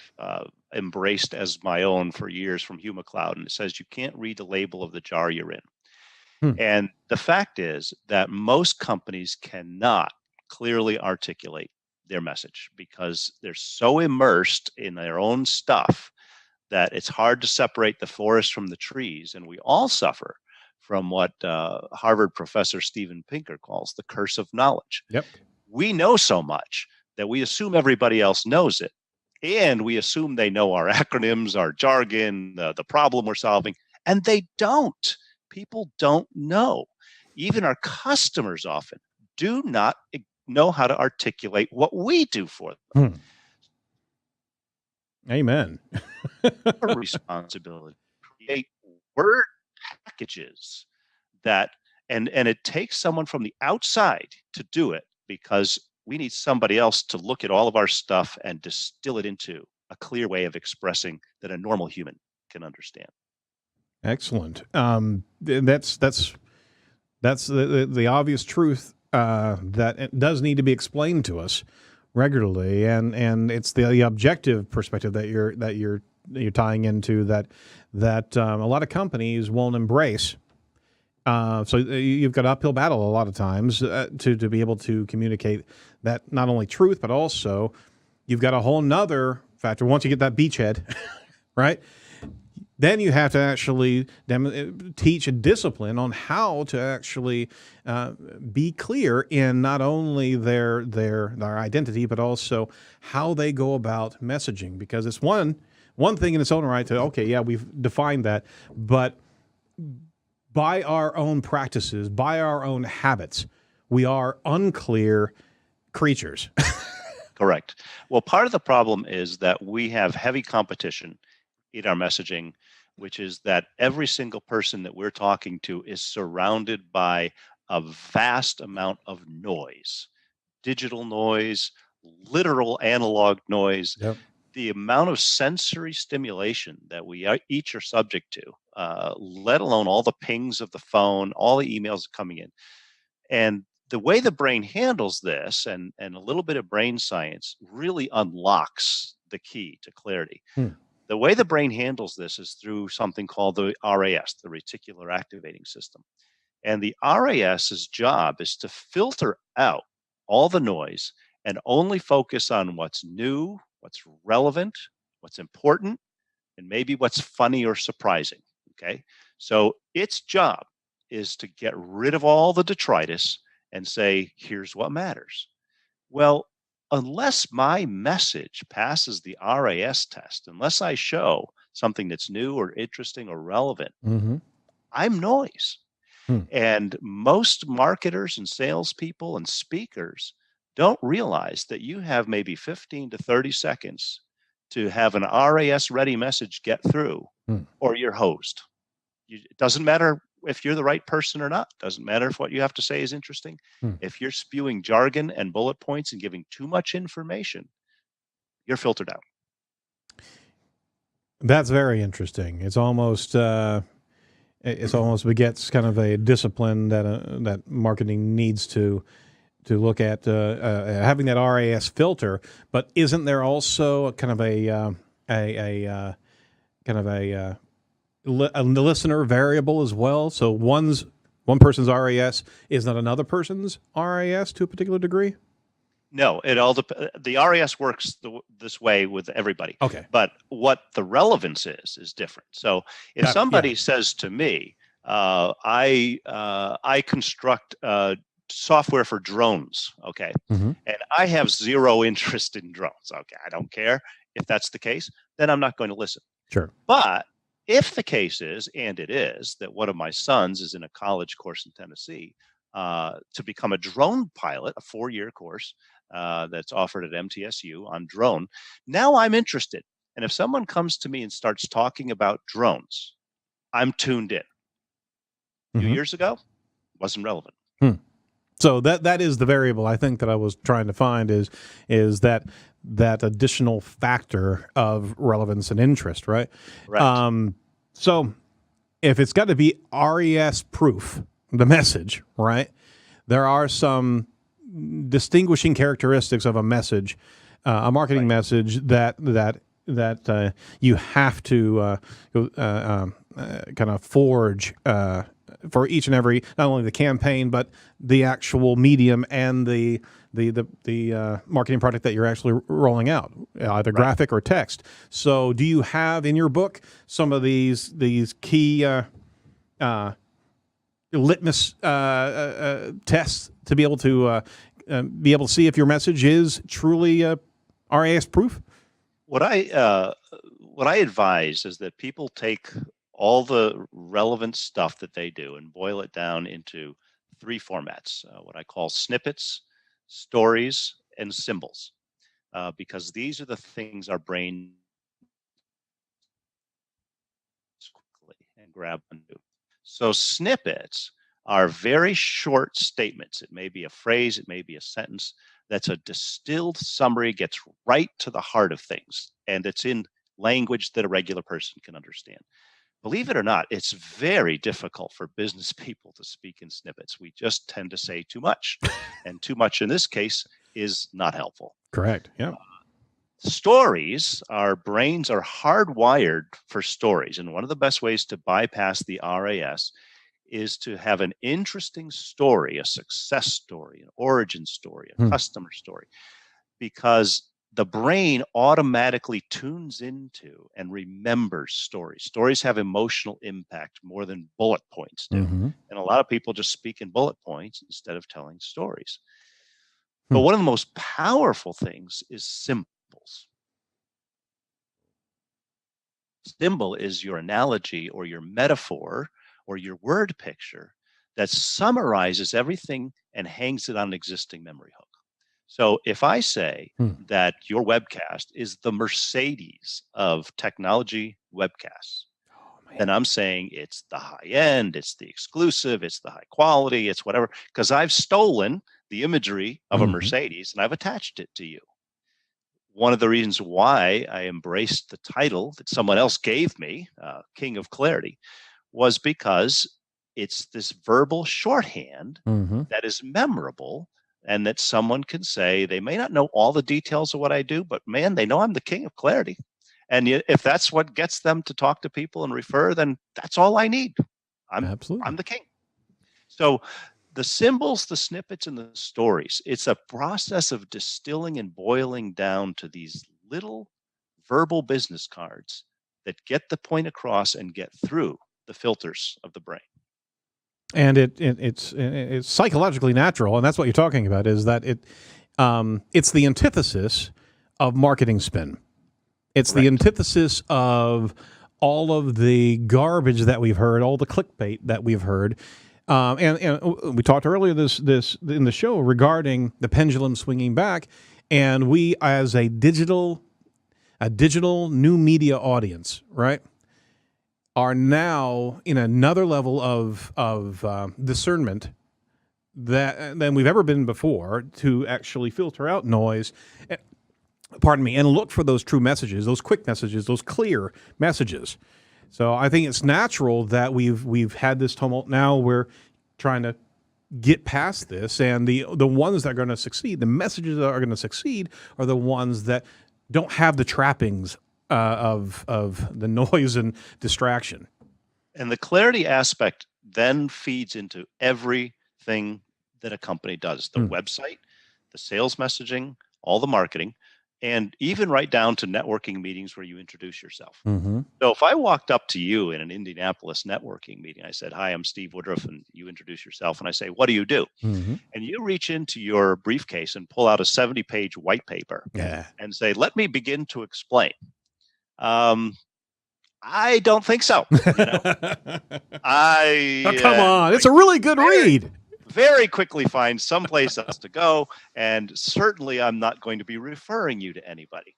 embraced as my own for years from Hugh MacLeod, and it says you can't read the label of the jar you're in. And the fact is that most companies cannot clearly articulate their message because they're so immersed in their own stuff that it's hard to separate the forest from the trees. And we all suffer from what Harvard professor Steven Pinker calls the curse of knowledge. Yep. We know so much that we assume everybody else knows it. And we assume they know our acronyms, our jargon, the problem we're solving. And they don't. People don't know. Even our customers often do not know how to articulate what we do for them. Amen. Our responsibility to create word packages that, and it takes someone from the outside to do it, because we need somebody else to look at all of our stuff and distill it into a clear way of expressing that a normal human can understand. Excellent. That's the obvious truth that it does need to be explained to us regularly, and it's the objective perspective that you're tying into that a lot of companies won't embrace. So you've got an uphill battle a lot of times to be able to communicate that not only truth, but also you've got a whole nother factor. Once you get that beachhead, right? Then you have to actually teach a discipline on how to actually be clear in not only their identity, but also how they go about messaging. Because it's one thing in its own right to, okay, yeah, we've defined that, but by our own practices, by our own habits, we are unclear creatures. Correct. Well, part of the problem is that we have heavy competition in our messaging, which is that every single person that we're talking to is surrounded by a vast amount of noise, digital noise, literal analog noise. Yep. The amount of sensory stimulation that we each are subject to, let alone all the pings of the phone, all the emails coming in. And the way the brain handles this and a little bit of brain science really unlocks the key to clarity. The way the brain handles this is through something called the RAS, the reticular activating system. And the RAS's job is to filter out all the noise and only focus on what's new, what's relevant, what's important, and maybe what's funny or surprising. Okay. So its job is to get rid of all the detritus and say, here's what matters. Well, unless my message passes the RAS test, unless I show something that's new or interesting or relevant, I'm noise. And most marketers and salespeople and speakers don't realize that you have maybe 15 to 30 seconds to have an RAS ready message get through, or your host. It doesn't matter if you're the right person or not. Doesn't matter if what you have to say is interesting. If you're spewing jargon and bullet points and giving too much information, you're filtered out. That's very interesting. It's almost begets kind of a discipline that marketing needs to look at, having that RAS filter. But isn't there also kind of a listener variable as well? So one person's RAS is not another person's RAS to a particular degree? No, it all the RAS works this way with everybody. Okay. But what the relevance is different. So if somebody says to me, I construct software for drones, okay, and I have zero interest in drones, okay, I don't care if that's the case, then I'm not going to listen. Sure. But if the case is, and it is, that one of my sons is in a college course in Tennessee to become a drone pilot, a 4-year course that's offered at MTSU on drone, now I'm interested. And if someone comes to me and starts talking about drones, I'm tuned in. A few years ago, wasn't relevant. So that is the variable I think that I was trying to find is that additional factor of relevance and interest, right? Right. So if it's got to be RES proof, the message, right? There are some distinguishing characteristics of a message, a marketing message that you have to kind of forge for each and every, not only the campaign but the actual medium and the marketing product that you're actually rolling out, either graphic or text. So, do you have in your book some of these key litmus tests to be able to see if your message is truly RAS proof? What I advise is that people take all the relevant stuff that they do and boil it down into 3 formats, what I call snippets, stories, and symbols, because these are the things our brain quickly and grab onto. So snippets are very short statements. It may be a phrase, it may be a sentence that's a distilled summary, gets right to the heart of things, and it's in language that a regular person can understand. Believe it or not, it's very difficult for business people to speak in snippets. We just tend to say too much, and too much in this case is not helpful. Correct. Yeah. Stories, our brains are hardwired for stories, and one of the best ways to bypass the RAS is to have an interesting story, a success story, an origin story, a customer story, because the brain automatically tunes into and remembers stories. Stories have emotional impact more than bullet points do. Mm-hmm. And a lot of people just speak in bullet points instead of telling stories. But one of the most powerful things is symbols. Symbol is your analogy or your metaphor or your word picture that summarizes everything and hangs it on an existing memory hook. So if I say that your webcast is the Mercedes of technology webcasts, then I'm saying it's the high end, it's the exclusive, it's the high quality, it's whatever, because I've stolen the imagery of a Mercedes and I've attached it to you. One of the reasons why I embraced the title that someone else gave me, King of Clarity, was because it's this verbal shorthand that is memorable and that someone can say, they may not know all the details of what I do, but man, they know I'm the King of Clarity. And if that's what gets them to talk to people and refer, then that's all I need. I'm the king. So the symbols, the snippets, and the stories, it's a process of distilling and boiling down to these little verbal business cards that get the point across and get through the filters of the brain. And it's psychologically natural, and that's what you're talking about, is that it's the antithesis of marketing spin. It's the antithesis of all of the garbage that we've heard, all the clickbait that we've heard. And we talked earlier this in the show regarding the pendulum swinging back, and we as a digital new media audience, right, are now in another level of discernment than we've ever been before to actually filter out noise. Pardon me, and look for those true messages, those quick messages, those clear messages. So I think it's natural that we've had this tumult. Now we're trying to get past this, and the ones that are going to succeed, the messages that are going to succeed, are the ones that don't have the trappings of the noise and distraction. And the clarity aspect then feeds into everything that a company does: the website, the sales messaging, all the marketing, and even right down to networking meetings where you introduce yourself. So if I walked up to you in an Indianapolis networking meeting, I said, "Hi, I'm Steve Woodruff," and you introduce yourself, and I say, "What do you do?" And you reach into your briefcase and pull out a 70-page white paper and say, "Let me begin to explain." I don't think so. Come on, it's a really good read. Very quickly find someplace else to go, and certainly I'm not going to be referring you to anybody.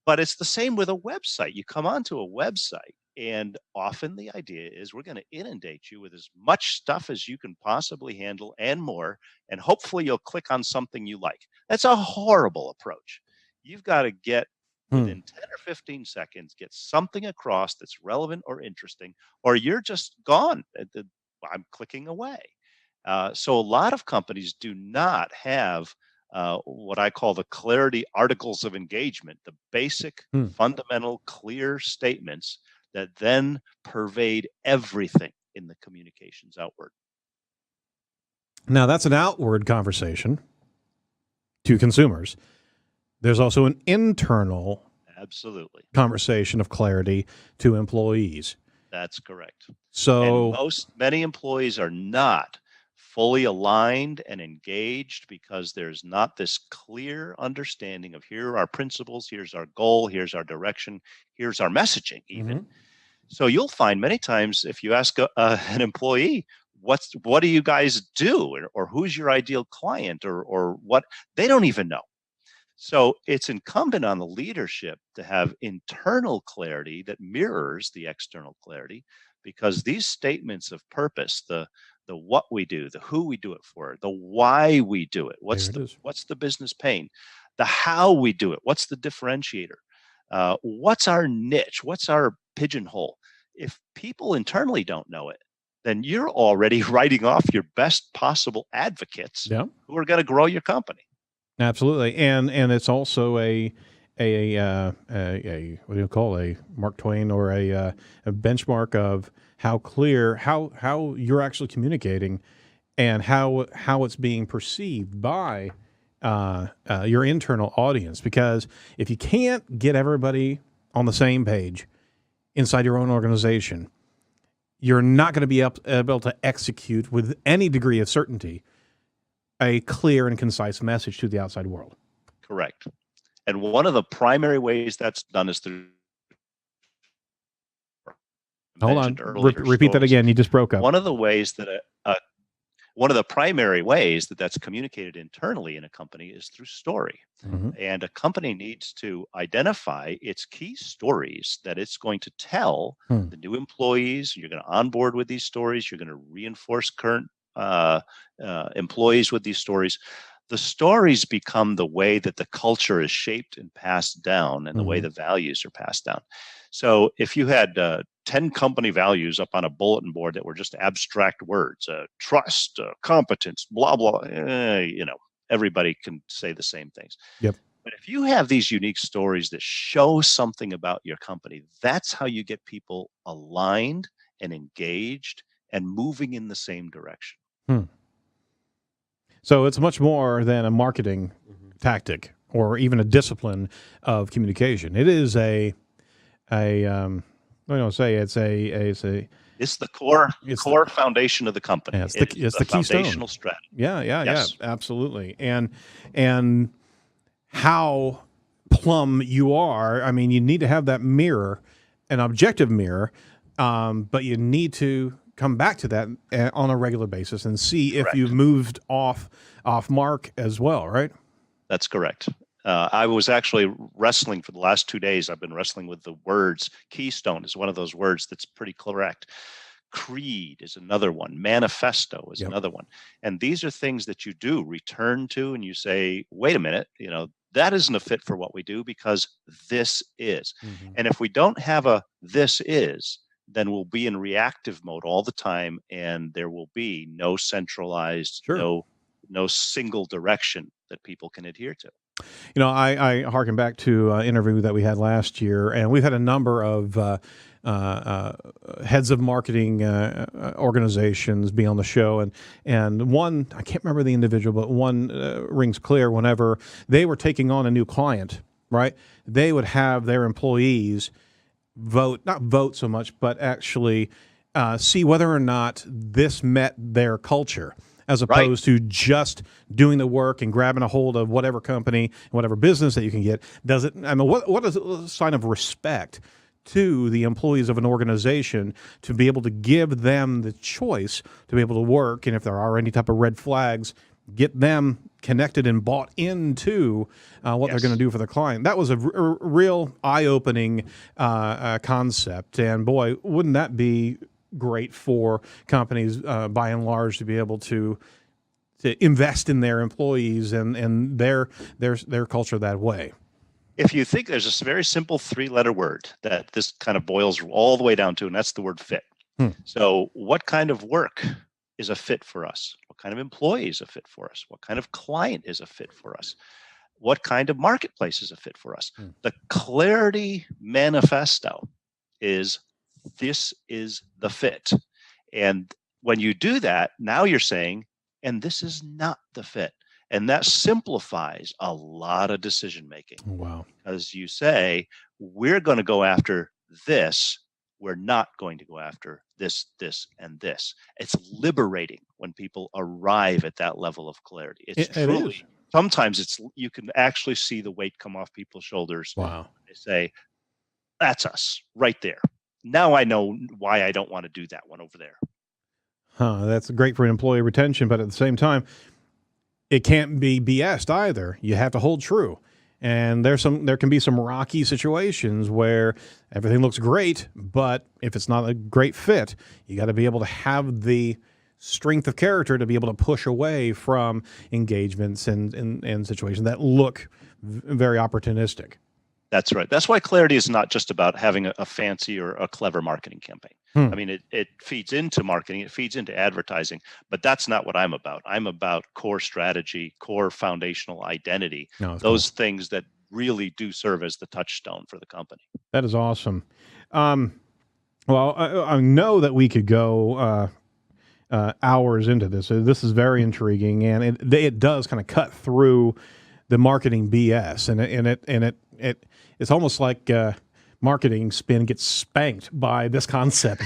But it's the same with a website. You come onto a website, and often the idea is we're going to inundate you with as much stuff as you can possibly handle and more, and hopefully you'll click on something you like. That's a horrible approach. You've got to get within 10 or 15 seconds, get something across that's relevant or interesting, or you're just gone. I'm clicking away. So a lot of companies do not have what I call the clarity articles of engagement, the basic, fundamental, clear statements that then pervade everything in the communications outward. Now, that's an outward conversation to consumers. There's also an internal conversation of clarity to employees. That's correct. So and many employees are not fully aligned and engaged because there's not this clear understanding of here are our principles, here's our goal, here's our direction, here's our messaging even. So you'll find many times if you ask an employee, what do you guys do, or who's your ideal client, or what, they don't even know. So it's incumbent on the leadership to have internal clarity that mirrors the external clarity, because these statements of purpose, the what we do, the who we do it for, the why we do it, what's the business pain, the how we do it, what's the differentiator, what's our niche, what's our pigeonhole. If people internally don't know it, then you're already writing off your best possible advocates who are going to grow your company. Absolutely, and it's also a what do you call a Mark Twain, or a benchmark of how clear how you're actually communicating and how it's being perceived by your internal audience, because if you can't get everybody on the same page inside your own organization, you're not going to be able to execute with any degree of certainty a clear and concise message to the outside world. Correct. And one of the primary ways that's done is through. Hold on. Repeat that again. You just broke up. One of the ways that one of the primary ways that that's communicated internally in a company is through story. Mm-hmm. And a company needs to identify its key stories that it's going to tell the new employees. You're going to onboard with these stories. You're going to reinforce current employees with these stories. The stories become the way that the culture is shaped and passed down, and the way the values are passed down. So if you had 10 company values up on a bulletin board that were just abstract words, trust, competence, blah, blah, everybody can say the same things. Yep. But if you have these unique stories that show something about your company, that's how you get people aligned and engaged and moving in the same direction. So it's much more than a marketing tactic or even a discipline of communication. It is it's the core foundation of the company. Yeah, it's the keystone. Foundational strategy. Yeah, absolutely. And how plumb you are, I mean, you need to have that mirror, an objective mirror, but you need to come back to that on a regular basis and see if you've moved off mark as well, right? That's correct. I was actually wrestling for the last 2 days. I've been wrestling with the words. Keystone is one of those words that's pretty correct. Creed is another one. Manifesto is another one. And these are things that you do return to, and you say, wait a minute, that isn't a fit for what we do because this is. And if we don't have a this is, then we'll be in reactive mode all the time, and there will be no centralized, no single direction that people can adhere to. I harken back to an interview that we had last year, and we've had a number of heads of marketing organizations be on the show, and one, I can't remember the individual, but one rings clear. Whenever they were taking on a new client, right, they would have their employees not vote so much, but actually see whether or not this met their culture, as opposed to just doing the work and grabbing a hold of whatever company, whatever business that you can get. Does it? I mean, what is a sign of respect to the employees of an organization to be able to give them the choice to be able to work, and if there are any type of red flags, get them connected and bought into what they're going to do for the client. That was a real eye-opening concept, and boy, wouldn't that be great for companies by and large to be able to invest in their employees and their culture that way. If you think, there's a very simple 3-letter word that this kind of boils all the way down to, and that's the word fit. So what kind of work is a fit for us? What kind of employee is a fit for us? What kind of client is a fit for us? What kind of marketplace is a fit for us? The Clarity Manifesto is, this is the fit. And when you do that, now you're saying, and this is not the fit. And that simplifies a lot of decision making. Wow. Because you say, we're going to go after this. We're not going to go after this, this, and this. It's liberating when people arrive at that level of clarity. It's truly, sometimes you can actually see the weight come off people's shoulders. Wow. They say, that's us right there. Now I know why I don't want to do that one over there. That's great for employee retention, but at the same time, it can't be BS'd either. You have to hold true. And there can be some rocky situations where everything looks great, but if it's not a great fit, you got to be able to have the strength of character to be able to push away from engagements and situations that look very opportunistic. That's right. That's why clarity is not just about having a fancy or a clever marketing campaign. I mean, it feeds into marketing, it feeds into advertising, but that's not what I'm about. I'm about core strategy, core foundational identity, those things that really do serve as the touchstone for the company. That is awesome. Well, I know that we could go hours into this. So this is very intriguing, and it does kind of cut through the marketing BS, and it's almost like marketing spin gets spanked by this concept.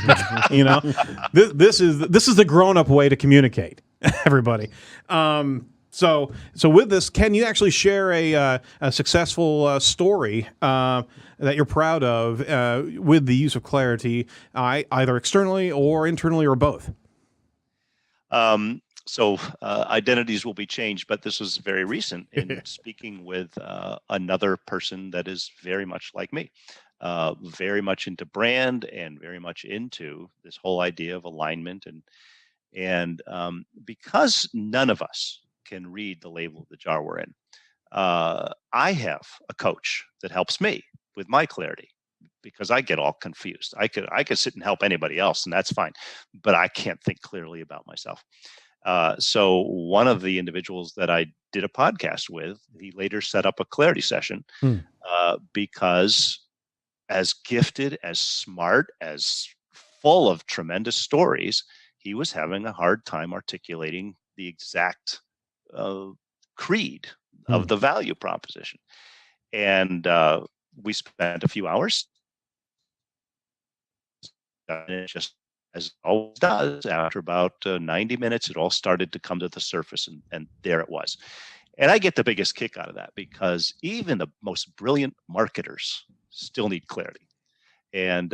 You know, this is the grown up way to communicate. Everybody. So with this, can you actually share a successful story that you're proud of with the use of Clarity, either externally or internally or both? So identities will be changed, but this was very recent in speaking with another person that is very much like me, very much into brand and very much into this whole idea of alignment. And because none of us can read the label of the jar we're in, I have a coach that helps me with my clarity, because I get all confused. I could sit and help anybody else, and that's fine, but I can't think clearly about myself. So one of the individuals that I did a podcast with, he later set up a clarity session because, as gifted, as smart, as full of tremendous stories, he was having a hard time articulating the exact creed of the value proposition. And we spent a few hours, and it just, as it always does, after about 90 minutes, it all started to come to the surface, and there it was. And I get the biggest kick out of that, because even the most brilliant marketers still need clarity. And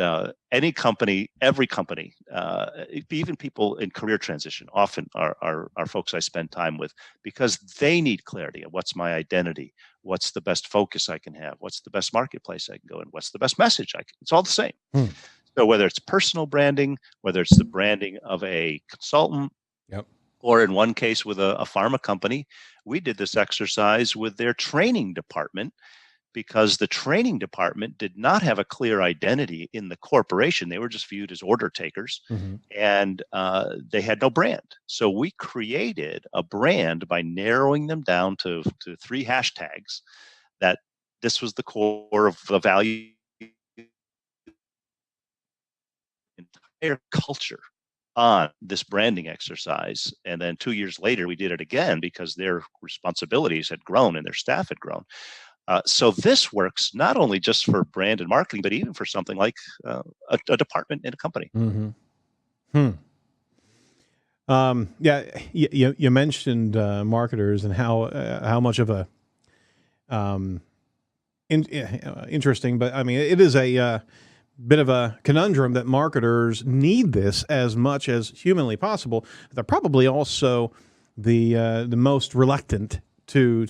any company, every company, even people in career transition, often are folks I spend time with, because they need clarity of what's my identity, what's the best focus I can have, what's the best marketplace I can go in, what's the best message I can. It's all the same. So whether it's personal branding, whether it's the branding of a consultant, or in one case with a pharma company, we did this exercise with their training department, because the training department did not have a clear identity in the corporation. They were just viewed as order takers, and they had no brand. So we created a brand by narrowing them down to 3 hashtags, that this was the core of the value, entire culture on this branding exercise. And then 2 years later, we did it again, because their responsibilities had grown and their staff had grown. So this works not only just for brand and marketing, but even for something like a department in a company. Yeah, you mentioned marketers and how much of a interesting, but I mean, it is a bit of a conundrum that marketers need this as much as humanly possible. They're probably also the most reluctant to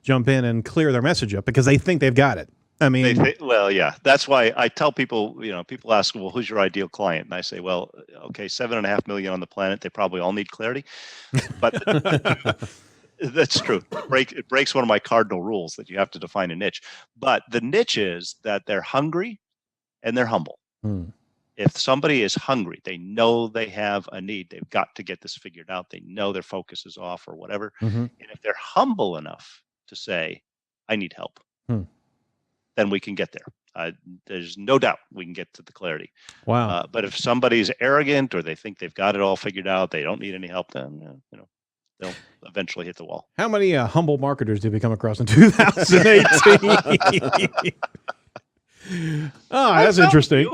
jump in and clear their message up, because they think they've got it. I mean, well, yeah, that's why I tell people, people ask, well, who's your ideal client? And I say, well, okay, 7.5 million on the planet. They probably all need clarity, but that's true. It breaks one of my cardinal rules that you have to define a niche, but the niche is that they're hungry and they're humble. If somebody is hungry, they know they have a need. They've got to get this figured out. They know their focus is off or whatever. And if they're humble enough to say, I need help, then we can get there. There's no doubt we can get to the clarity. Wow. But if somebody's arrogant, or they think they've got it all figured out, they don't need any help, then, they'll eventually hit the wall. How many humble marketers did we come across in 2018? Oh, that's interesting.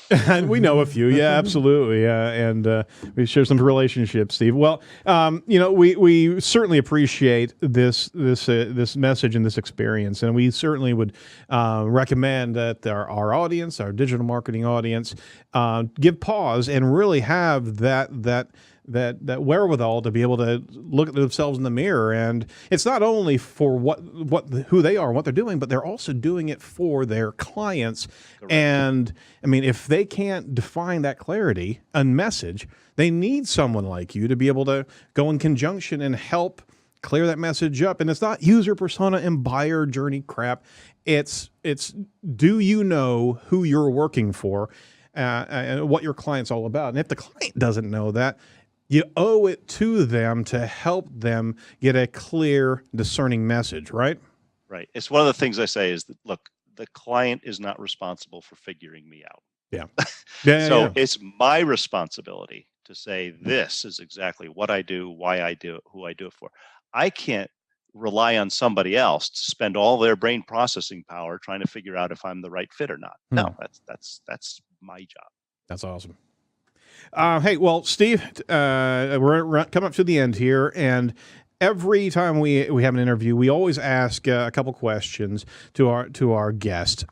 And we know a few, yeah, absolutely, yeah, and we share some relationships, Steve. Well, we certainly appreciate this message and this experience, and we certainly would recommend that our audience, our digital marketing audience, give pause and really have that wherewithal to be able to look at themselves in the mirror. And it's not only for who they are and what they're doing, but they're also doing it for their clients. Correct. And I mean, if they can't define that clarity and message, they need someone like you to be able to go in conjunction and help clear that message up. And it's not user persona and buyer journey crap. It's do you know who you're working for and what your client's all about? And if the client doesn't know that, you owe it to them to help them get a clear, discerning message, right? Right. It's one of the things I say is that, look, the client is not responsible for figuring me out. Yeah. It's my responsibility to say, this is exactly what I do, why I do it, who I do it for. I can't rely on somebody else to spend all their brain processing power trying to figure out if I'm the right fit or not. No, that's my job. That's awesome. Hey, well, Steve, we're coming up to the end here, and every time we have an interview, we always ask a couple questions to our guest.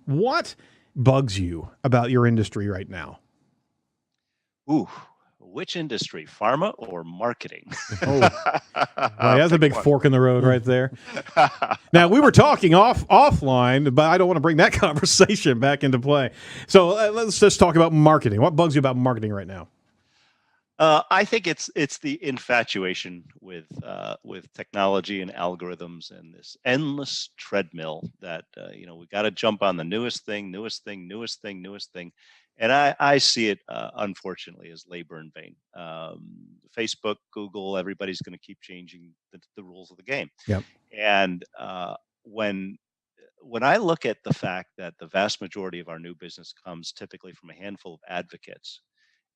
What bugs you about your industry right now? Ooh, which industry, pharma or marketing? Oh, well, that's a big fork in the road right there. Now, we were talking offline, but I don't want to bring that conversation back into play. So let's just talk about marketing. What bugs you about marketing right now? I think it's the infatuation with technology and algorithms and this endless treadmill that we got to jump on the newest thing, and I see it unfortunately as labor in vain. Facebook, Google, everybody's going to keep changing the rules of the game. Yep. And when I look at the fact that the vast majority of our new business comes typically from a handful of advocates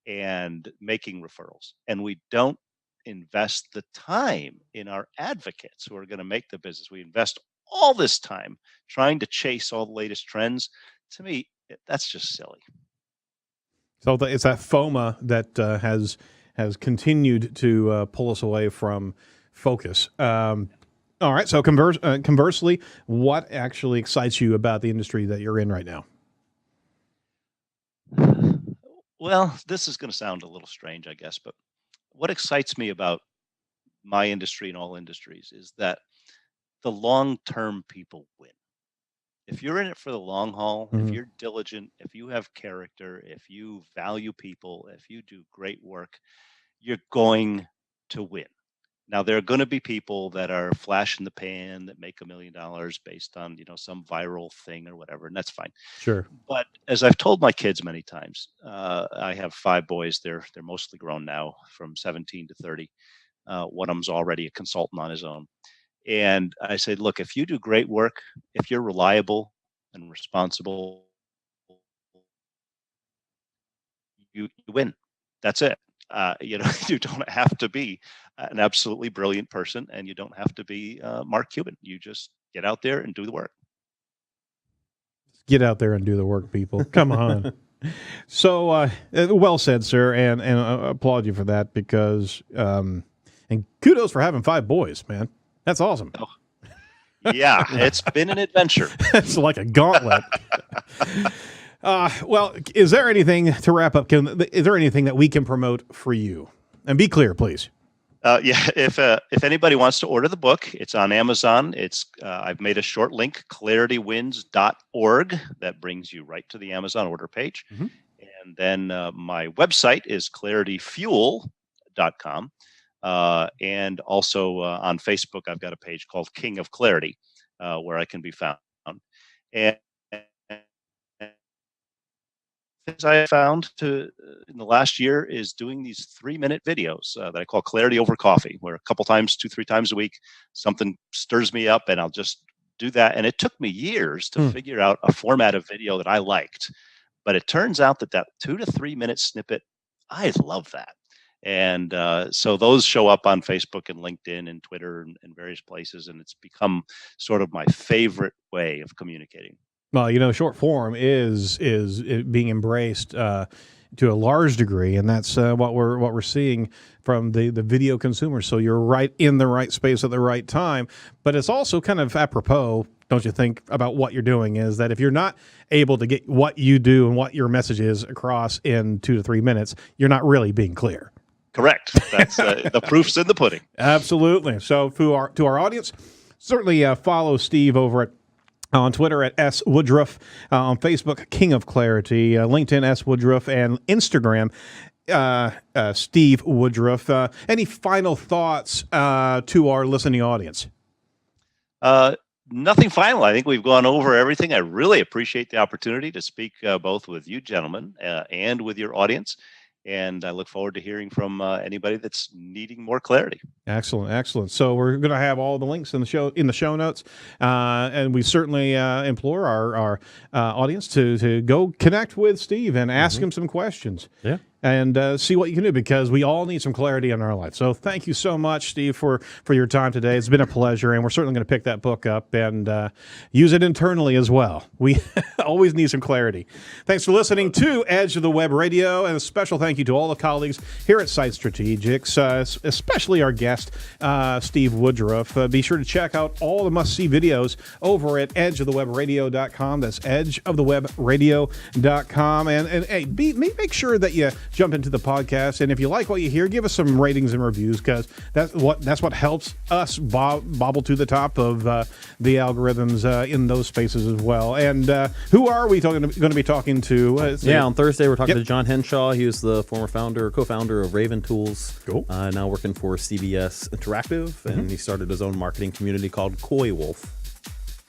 and making referrals, and we don't invest the time in our advocates who are going to make the business. We invest all this time trying to chase all the latest trends. To me, that's just silly. So it's that FOMA that has continued to pull us away from focus. All right. So conversely, what actually excites you about the industry that you're in right now? Well, this is going to sound a little strange, I guess, but what excites me about my industry and all industries is that the long-term people win. If you're in it for the long haul, if you're diligent, if you have character, if you value people, if you do great work, you're going to win. Now, there are going to be people that are flash in the pan that make $1 million based on, some viral thing or whatever, and that's fine. Sure. But as I've told my kids many times, I have 5 boys. They're mostly grown now, from 17 to 30. One of them's already a consultant on his own. And I said, look, if you do great work, if you're reliable and responsible, you win. That's it. You don't have to be an absolutely brilliant person, and you don't have to be Mark Cuban. You just get out there and do the work. Get out there and do the work, people. Come on. So, well said, sir, and I applaud you for that, because, and kudos for having 5 boys, man. That's awesome. Oh, yeah, it's been an adventure. It's like a gauntlet. Well, is there anything to wrap up? Is there anything that we can promote for you? And be clear, please. Yeah, if anybody wants to order the book, it's on Amazon. I've made a short link, claritywins.org, that brings you right to the Amazon order page. Mm-hmm. And then my website is clarityfuel.com. And also on Facebook, I've got a page called King of Clarity, where I can be found. And things I found in the last year is doing these 3-minute videos that I call Clarity Over Coffee, where a couple times, 2-3 times a week, something stirs me up, and I'll just do that. And it took me years to figure out a format of video that I liked, but it turns out that 2 to 3 minute snippet, I love that. And so those show up on Facebook and LinkedIn and Twitter and various places, and it's become sort of my favorite way of communicating. Well, short form is being embraced to a large degree, and that's what we're seeing from the video consumers. So you're right in the right space at the right time, but it's also kind of apropos, don't you think, about what you're doing, is that if you're not able to get what you do and what your message is across in 2 to 3 minutes, you're not really being clear. Correct. That's the proof's in the pudding. Absolutely. So to our audience, certainly follow Steve over on Twitter at S Woodruff, on Facebook King of Clarity, LinkedIn S Woodruff, and Instagram Steve Woodruff. Any final thoughts to our listening audience? Nothing final. I think we've gone over everything. I really appreciate the opportunity to speak both with you gentlemen and with your audience. And I look forward to hearing from anybody that's needing more clarity. Excellent. So we're going to have all the links in the show notes, and we certainly implore our audience to go connect with Steve and ask him some questions. Yeah. And see what you can do, because we all need some clarity in our life. So thank you so much, Steve, for your time today. It's been a pleasure, and we're certainly going to pick that book up and use it internally as well. We always need some clarity. Thanks for listening to Edge of the Web Radio, and a special thank you to all the colleagues here at Site Strategics, especially our guest, Steve Woodruff. Be sure to check out all the must-see videos over at edgeofthewebradio.com. That's edgeofthewebradio.com. And hey, make sure that you jump into the podcast, and if you like what you hear, give us some ratings and reviews, because that's what helps us bobble to the top of the algorithms in those spaces as well. And who are we going to be talking to? On Thursday we're talking to John Henshaw. He was the former co-founder of Raven Tools. Cool. Now working for CBS Interactive, and he started his own marketing community called Koi Wolf.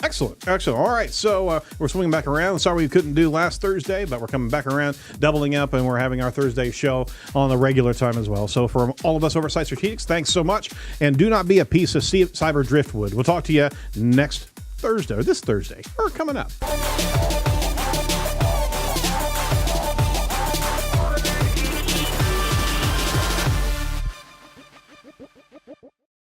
Excellent. All right, so we're swinging back around. Sorry we couldn't do last Thursday, but we're coming back around, doubling up, and we're having our Thursday show on the regular time as well. So for all of us over at Site Strategics, thanks so much, and do not be a piece of cyber driftwood. We'll talk to you next Thursday, or this Thursday, or coming up.